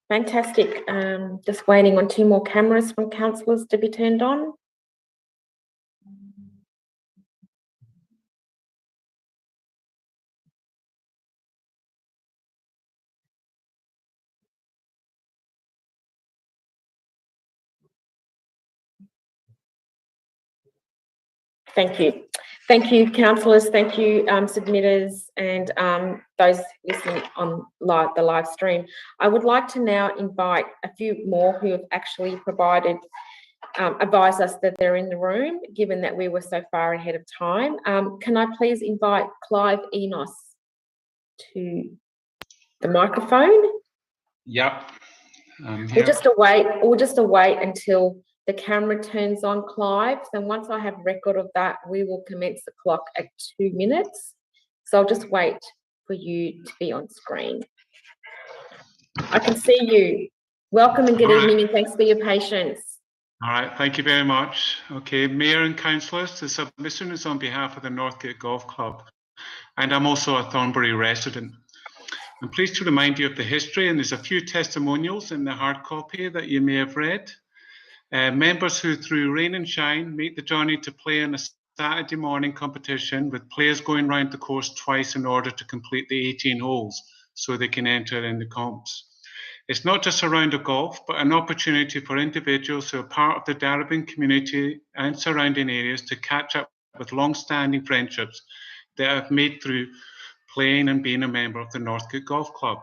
Fantastic. Just waiting on 2 more cameras from councillors to be turned on. Thank you. Thank you, councillors. Thank you, submitters, and those listening on the live stream. I would like to now invite a few more who have actually provided, advised us that they're in the room, given that we were so far ahead of time. Can I please invite Clive Enos to the microphone? Yep. We'll just await until the camera turns on, Clive. Then once I have record of that, we will commence the clock at 2 minutes. So I'll just wait for you to be on screen. I can see you. Welcome and good evening, and thanks for your patience. All right, thank you very much. Okay, Mayor and councillors, the submission is on behalf of the Northcote Golf Club, and I'm also a Thornbury resident. I'm pleased to remind you of the history, and there's a few testimonials in the hard copy that you may have read. Members who, through rain and shine, make the journey to play in a Saturday morning competition with players going round the course twice in order to complete the 18 holes so they can enter in the comps. It's not just a round of golf, but an opportunity for individuals who are part of the Darebin community and surrounding areas to catch up with long-standing friendships that have made through playing and being a member of the Northcote Golf Club.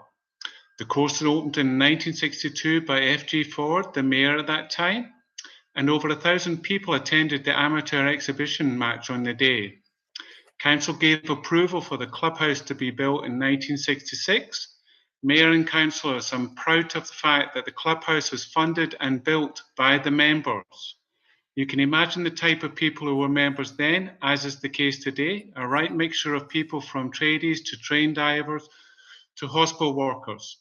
The course was opened in 1962 by F.G. Ford, the mayor at that time, and over 1,000 people attended the amateur exhibition match on the day. Council gave approval for the clubhouse to be built in 1966. Mayor and councillors, I'm proud of the fact that the clubhouse was funded and built by the members. You can imagine the type of people who were members then, as is the case today, a right mixture of people from tradies to train divers to hospital workers,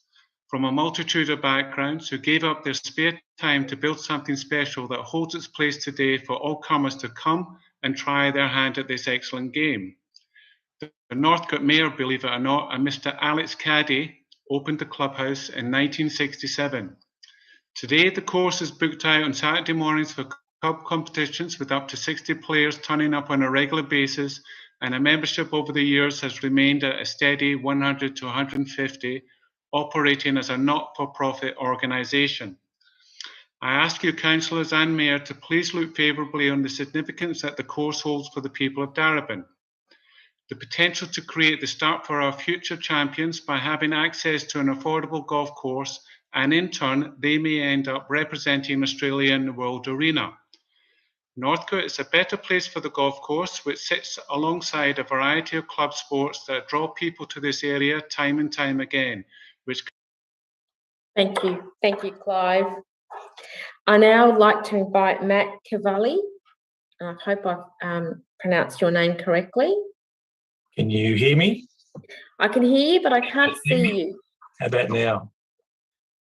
from a multitude of backgrounds who gave up their spare time to build something special that holds its place today for all comers to come and try their hand at this excellent game. The Northcote Mayor, believe it or not, and Mr. Alex Caddy opened the clubhouse in 1967. Today, the course is booked out on Saturday mornings for club competitions with up to 60 players turning up on a regular basis, and a membership over the years has remained at a steady 100 to 150, operating as a not-for-profit organisation. I ask you, councillors and mayor, to please look favourably on the significance that the course holds for the people of Darebin. The potential to create the start for our future champions by having access to an affordable golf course, and in turn, they may end up representing Australia in the world arena. Northcote is a better place for the golf course, which sits alongside a variety of club sports that draw people to this area time and time again. Thank you, Clive. I now would like to invite Matt Cavalli. I hope I've pronounced your name correctly. Can you hear me? I can hear you, but I can't see you. How about now?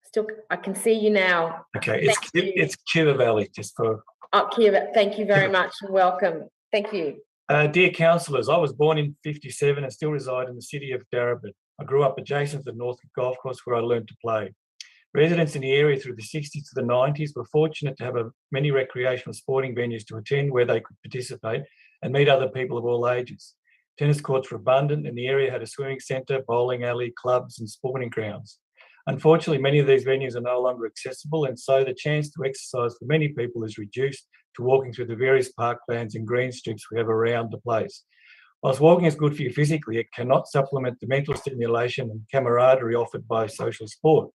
Still, I can see you now. Okay, it's Kiva Valley, just for... Oh, Kiva, thank you very much and welcome. Thank you. Dear councillors, I was born in '57 and still reside in the city of Darebin. I grew up adjacent to the Northcote Golf Course where I learned to play. Residents in the area through the 60s to the 90s were fortunate to have many recreational sporting venues to attend where they could participate and meet other people of all ages. Tennis courts were abundant and the area had a swimming centre, bowling alley, clubs and sporting grounds. Unfortunately, many of these venues are no longer accessible, and so the chance to exercise for many people is reduced to walking through the various parklands and green strips we have around the place. Whilst walking is good for you physically, it cannot supplement the mental stimulation and camaraderie offered by social sport.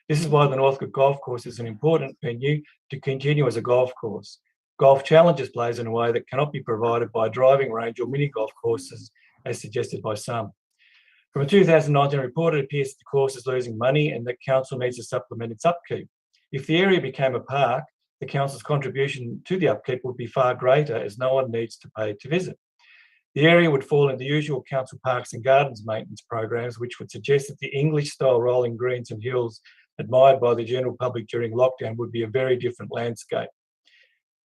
This is why the Northcote Golf Course is an important venue to continue as a golf course. Golf challenges players in a way that cannot be provided by a driving range or mini golf courses, as suggested by some. From a 2019 report, it appears the course is losing money and that council needs to supplement its upkeep. If the area became a park, the council's contribution to the upkeep would be far greater, as no one needs to pay to visit. The area would fall into the usual council parks and gardens maintenance programs, which would suggest that the English-style rolling greens and hills admired by the general public during lockdown would be a very different landscape.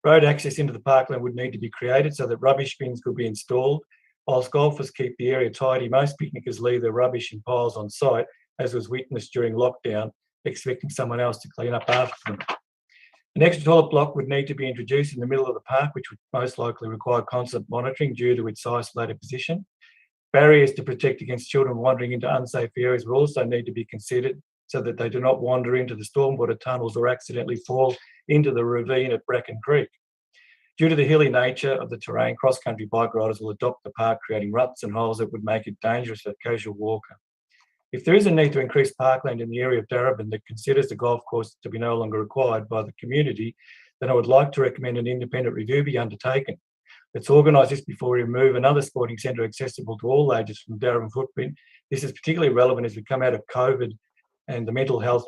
Road access into the parkland would need to be created so that rubbish bins could be installed. Whilst golfers keep the area tidy, most picnickers leave their rubbish in piles on site, as was witnessed during lockdown, expecting someone else to clean up after them. An extra toilet block would need to be introduced in the middle of the park, which would most likely require constant monitoring due to its isolated position. Barriers to protect against children wandering into unsafe areas will also need to be considered so that they do not wander into the stormwater tunnels or accidentally fall into the ravine at Bracken Creek. Due to the hilly nature of the terrain, cross-country bike riders will adopt the park, creating ruts and holes that would make it dangerous for a casual walker. If there is a need to increase parkland in the area of Darebin that considers the golf course to be no longer required by the community, then I would like to recommend an independent review be undertaken. Let's organise this before we remove another sporting centre accessible to all ages from the Darebin footprint. This is particularly relevant as we come out of COVID and the mental health.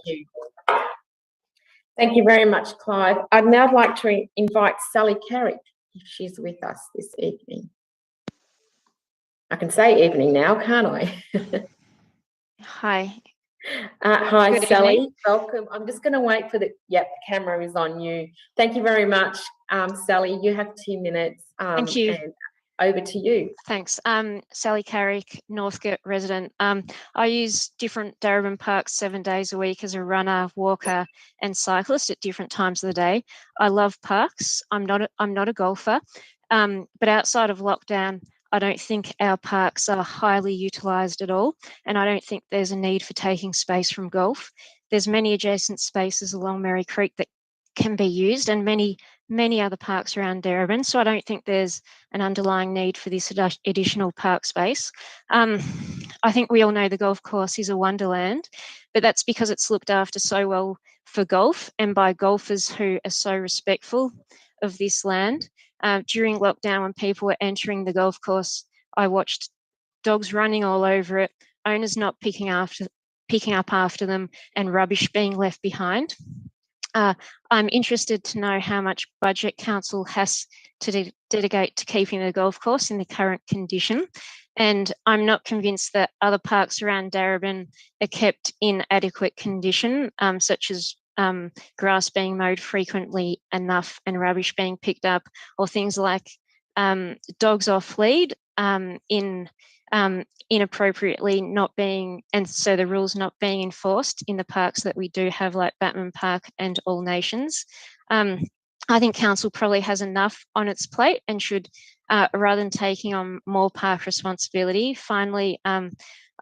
Thank you very much, Clive. I'd now like to invite Sally Carrick, if she's with us this evening. I can say evening now, can't I? Hi. Hi, Good Sally. evening. Welcome. I'm just going to wait for the camera is on you. Thank you very much, Sally. You have 2 minutes. Thank you. And over to you. Thanks. Sally Carrick, Northcote resident. I use different Darebin parks 7 days a week as a runner, walker, and cyclist at different times of the day. I love parks. I'm not a golfer, but outside of lockdown, I don't think our parks are highly utilised at all, and I don't think there's a need for taking space from golf. There's many adjacent spaces along Merry Creek that can be used, and many other parks around Darebin, so I don't think there's an underlying need for this additional park space. I think we all know the golf course is a wonderland, but that's because it's looked after so well for golf and by golfers who are so respectful of this land. During lockdown, when people were entering the golf course, I watched dogs running all over it, owners not picking up after them, and rubbish being left behind. I'm interested to know how much budget council has to dedicate to keeping the golf course in the current condition. And I'm not convinced that other parks around Darebin are kept in adequate condition, such as grass being mowed frequently enough and rubbish being picked up, or things like dogs off lead inappropriately not being, and so the rules not being enforced in the parks that we do have, like Batman Park and All Nations. I think council probably has enough on its plate and should, rather than taking on more park responsibility. Finally, I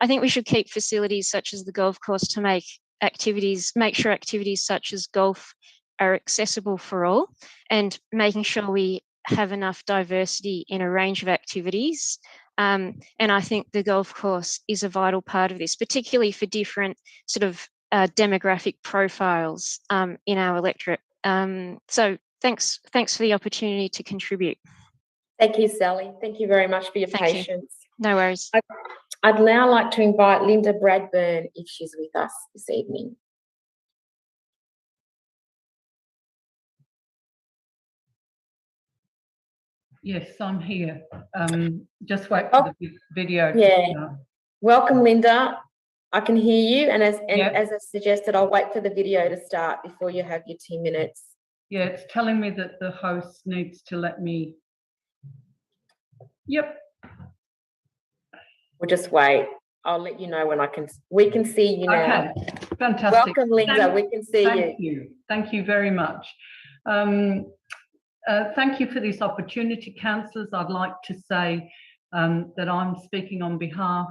think we should keep facilities such as the golf course to make sure activities such as golf are accessible for all, and making sure we have enough diversity in a range of activities. And I think the golf course is a vital part of this, particularly for different sort of demographic profiles in our electorate. So thanks for the opportunity to contribute. Thank you, Sally. Thank you very much for your patience. No worries. I'd now like to invite Linda Bradburn, if she's with us this evening. Yes, I'm here. Just wait for the video. Welcome, Linda. I can hear you, and as I suggested, I'll wait for the video to start before you have your 2 minutes. Yeah, it's telling me that the host needs to let me. Yep. We'll just wait. I'll let you know when we can see you now. Okay, fantastic. Welcome, Linda. We can see you. Thank you. Thank you very much. Thank you for this opportunity, councillors. I'd like to say that I'm speaking on behalf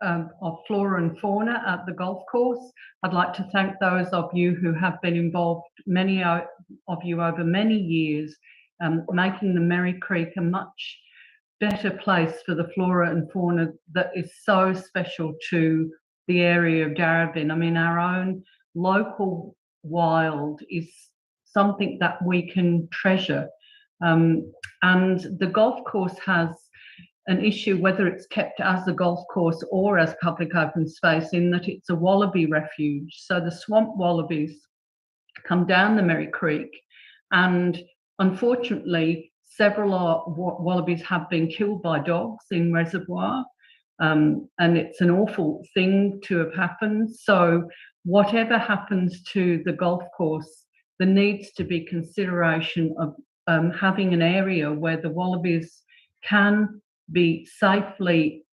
of flora and fauna at the golf course. I'd like to thank those of you who have been involved, many of you over many years, making the Merry Creek a much better place for the flora and fauna that is so special to the area of Darebin. I mean, our own local wild is something that we can treasure. And the golf course has an issue, whether it's kept as a golf course or as public open space, in that it's a wallaby refuge. So the swamp wallabies come down the Merry Creek, and unfortunately, several wallabies have been killed by dogs in reservoir. And it's an awful thing to have happened. So whatever happens to the golf course, there needs to be consideration of having an area where the wallabies can be safely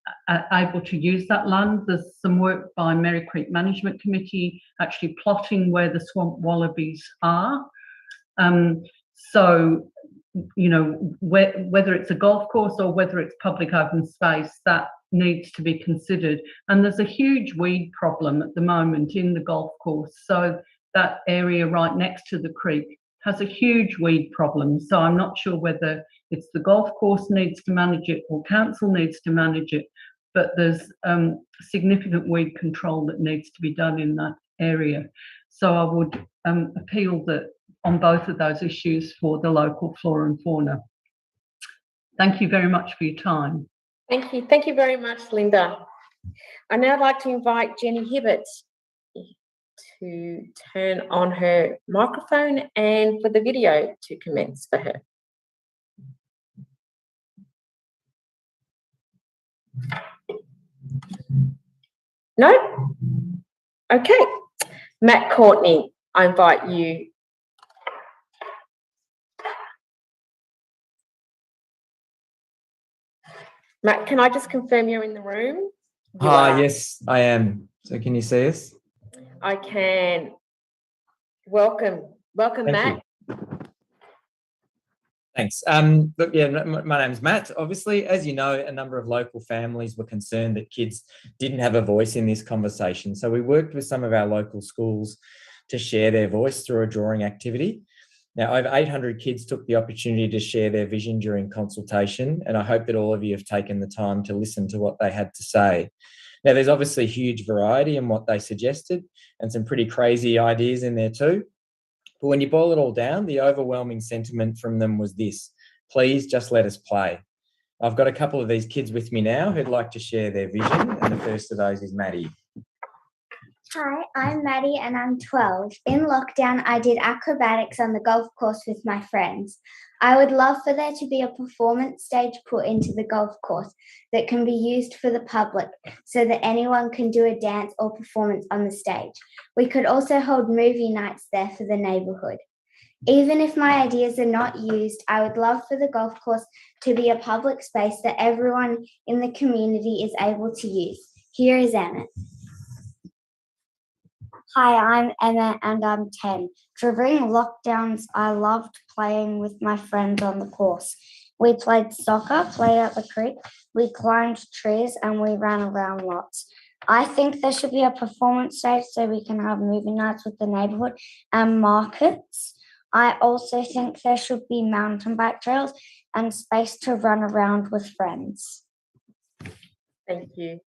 able to use that land. There's some work by Merry Creek Management Committee actually plotting where the swamp wallabies are. So, you know, whether it's a golf course or whether it's public open space, that needs to be considered. And there's a huge weed problem at the moment in the golf course. So that area right next to the creek has a huge weed problem. So I'm not sure whether it's the golf course needs to manage it or council needs to manage it, but there's significant weed control that needs to be done in that area. So I would appeal that on both of those issues for the local flora and fauna. Thank you very much for your time. Thank you. Thank you very much, Linda. I'd now like to invite Jenny Hibbert to turn on her microphone and for the video to commence for her. No? Okay. Matt Courtney, I invite you. Matt, can I just confirm you're in the room? Yes, I am. So can you see us? I can. Welcome, Thank Matt. Thanks. Look, yeah, my name's Matt. Obviously, as you know, a number of local families were concerned that kids didn't have a voice in this conversation. So we worked with some of our local schools to share their voice through a drawing activity. Now, over 800 kids took the opportunity to share their vision during consultation, and I hope that all of you have taken the time to listen to what they had to say. Now, there's obviously huge variety in what they suggested and some pretty crazy ideas in there too. But when you boil it all down, the overwhelming sentiment from them was this: please just let us play. I've got a couple of these kids with me now who'd like to share their vision, and the first of those is Maddie. Hi, I'm Maddie and I'm 12. In lockdown, I did acrobatics on the golf course with my friends. I would love for there to be a performance stage put into the golf course that can be used for the public so that anyone can do a dance or performance on the stage. We could also hold movie nights there for the neighbourhood. Even if my ideas are not used, I would love for the golf course to be a public space that everyone in the community is able to use. Here is Emmett. Hi, I'm Emma and I'm 10. During lockdowns, I loved playing with my friends on the course. We played soccer, played at the creek, we climbed trees and we ran around lots. I think there should be a performance stage so we can have movie nights with the neighbourhood and markets. I also think there should be mountain bike trails and space to run around with friends. Thank you.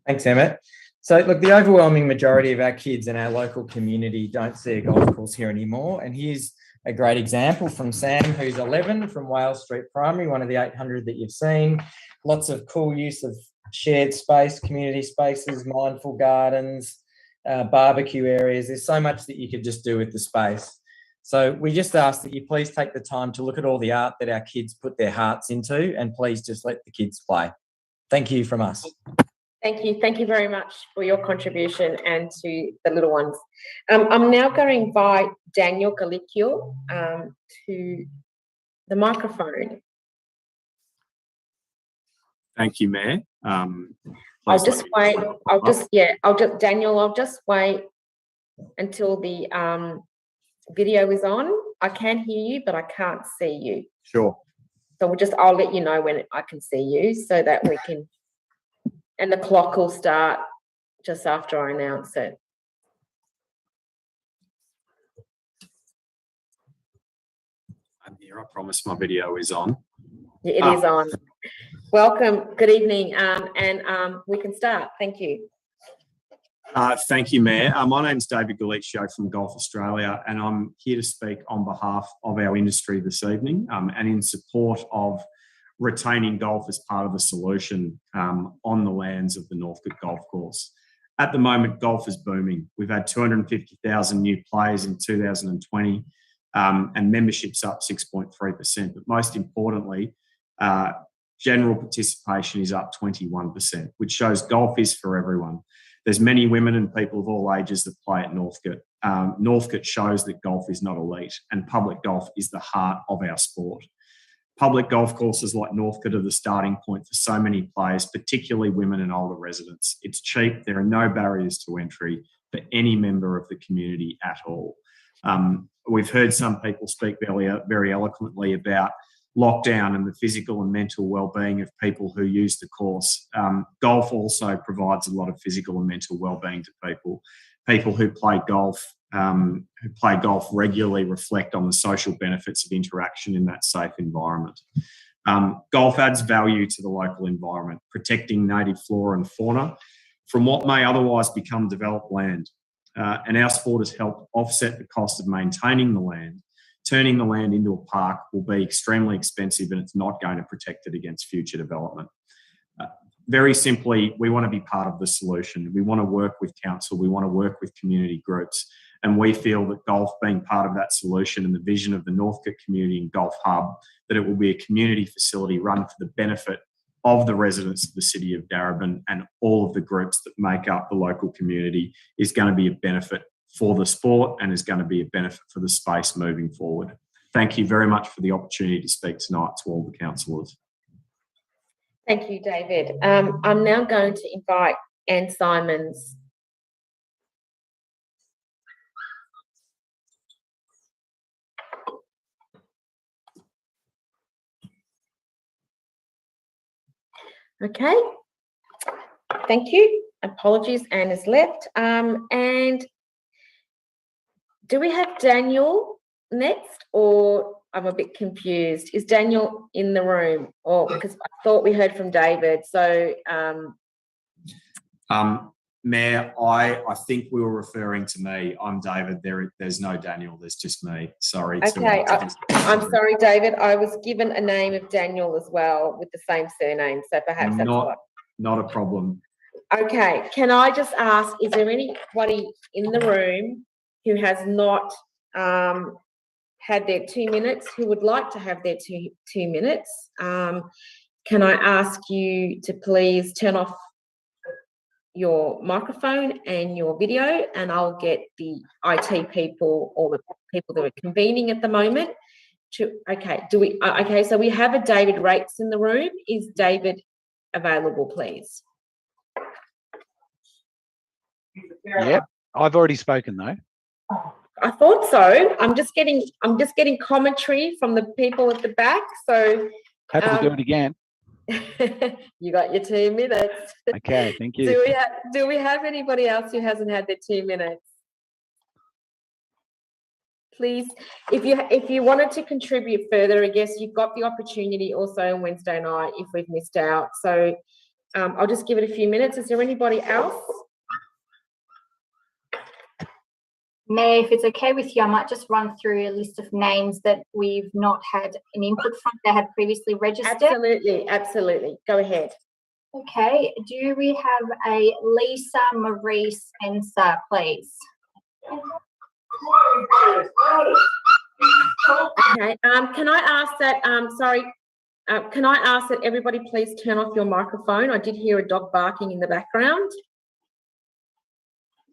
Thanks, Emmett. So, look, the overwhelming majority of our kids in our local community don't see a golf course here anymore. And here's a great example from Sam, who's 11, from Wales Street Primary, one of the 800 that you've seen. Lots of cool use of shared space, community spaces, mindful gardens, barbecue areas. There's so much that you could just do with the space. So we just ask that you please take the time to look at all the art that our kids put their hearts into, and please just let the kids play. Thank you from us. Thank you. Thank you very much for your contribution and to the little ones. I'm now going to invite Daniel Galicio to the microphone. Thank you, Mayor. I'll just wait. Daniel, I'll just wait until the video is on. I can hear you, but I can't see you. Sure. So I'll let you know when I can see you so that we can. And the clock will start just after I announce it. I'm here. I promise my video is on. It is on. Welcome, good evening, and we can start. Thank you. Thank you, Mayor. My name's David Galicio from Golf Australia, and I'm here to speak on behalf of our industry this evening and in support of retaining golf as part of the solution on the lands of the Northcote Golf Course. At the moment, golf is booming. We've had 250,000 new players in 2020 and membership's up 6.3%. But most importantly, general participation is up 21%, which shows golf is for everyone. There's many women and people of all ages that play at Northcote. Northcote shows that golf is not elite, and public golf is the heart of our sport. Public golf courses like Northcote are the starting point for so many players, particularly women and older residents. It's cheap. There are no barriers to entry for any member of the community at all. We've heard some people speak very eloquently about lockdown and the physical and mental well-being of people who use the course. Golf also provides a lot of physical and mental well-being to people. People who play golf regularly reflect on the social benefits of interaction in that safe environment. Golf adds value to the local environment, protecting native flora and fauna from what may otherwise become developed land. And our sport has helped offset the cost of maintaining the land. Turning the land into a park will be extremely expensive, and it's not going to protect it against future development. Very simply, we want to be part of the solution. We want to work with council. We want to work with community groups. And we feel that golf being part of that solution and the vision of the Northcote Community and Golf Hub, that it will be a community facility run for the benefit of the residents of the city of Darebin and all of the groups that make up the local community, is going to be a benefit for the sport and is going to be a benefit for the space moving forward. Thank you very much for the opportunity to speak tonight to all the councillors. Thank you, David. I'm now going to invite Anne Simons. Okay, thank you. Apologies, Anne has left. And do we have Daniel next, or I'm a bit confused? Is Daniel in the room? Or because I thought we heard from David. So, Mayor, I think we were referring to me. I'm David. There's no Daniel. There's just me. Sorry. Okay, I'm sorry, David. I was given a name of Daniel as well with the same surname, so perhaps that's what. Not a problem. Okay, can I just ask, is there anybody in the room who has not had their 2 minutes, who would like to have their two minutes? Can I ask you to please turn off your microphone and your video, and I'll get the IT people or the people that are convening at the moment to, okay, so we have a David Rates in the room. Is David available, please? Yep, I've already spoken though. I thought so. I'm just getting commentary from the people at the back. So happy to do it again. You got your 2 minutes. Okay, thank you. Do we have anybody else who hasn't had their 2 minutes? Please, if you wanted to contribute further, I guess you've got the opportunity also on Wednesday night if we've missed out. So I'll just give it a few minutes. Is there anybody else? Mayor, if it's okay with you, I might just run through a list of names that we've not had an input from. They had previously registered. Absolutely. Go ahead. Okay. Do we have a Lisa Marie Spencer, please? Okay. Can I ask that? Can I ask that everybody please turn off your microphone? I did hear a dog barking in the background.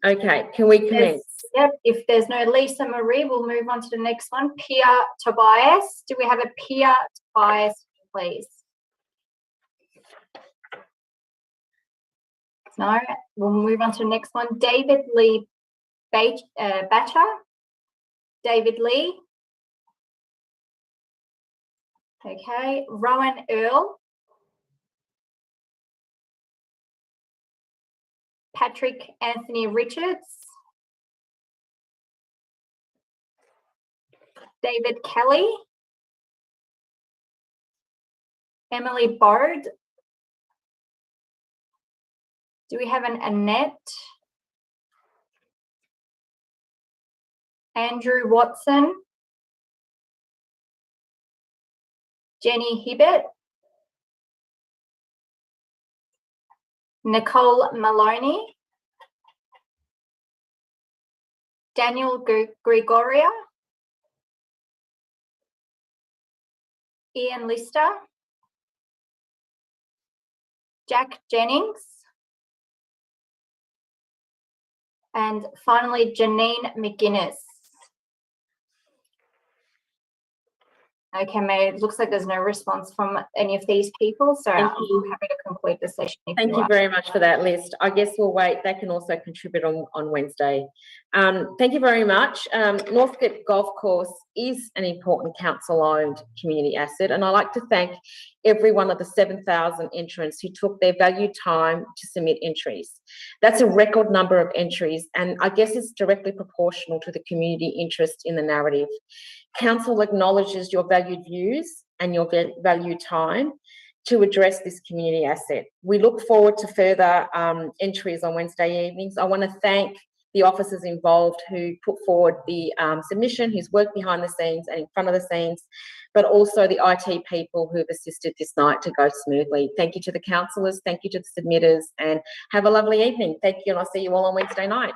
Okay. Can we commence? Yep. If there's no Lisa Marie, we'll move on to the next one. Pia Tobias. Do we have a Pia Tobias, please? No. We'll move on to the next one. David Lee Batter. David Lee. Okay. Rowan Earl. Patrick Anthony Richards. David Kelly. Emily Bard. Do we have an Annette? Andrew Watson. Jenny Hibbett. Nicole Maloney. Daniel Gregoria. Ian Lister. Jack Jennings. And finally, Janine McGuinness. Okay, Mayor, it looks like there's no response from any of these people, so I'm happy to complete the session. Thank you very much for that list. I guess we'll wait. They can also contribute on Wednesday. Thank you very much. Northcote Golf Course is an important council-owned community asset, and I'd like to thank every one of the 7,000 entrants who took their valued time to submit entries. That's a record number of entries, and I guess it's directly proportional to the community interest in the narrative. Council acknowledges your valued views and your valued time to address this community asset. We look forward to further entries on Wednesday evenings. I want to thank the officers involved who put forward the submission, who's worked behind the scenes and in front of the scenes, but also the IT people who've assisted this night to go smoothly. Thank you to the councillors, thank you to the submitters, and have a lovely evening. Thank you, and I'll see you all on Wednesday night.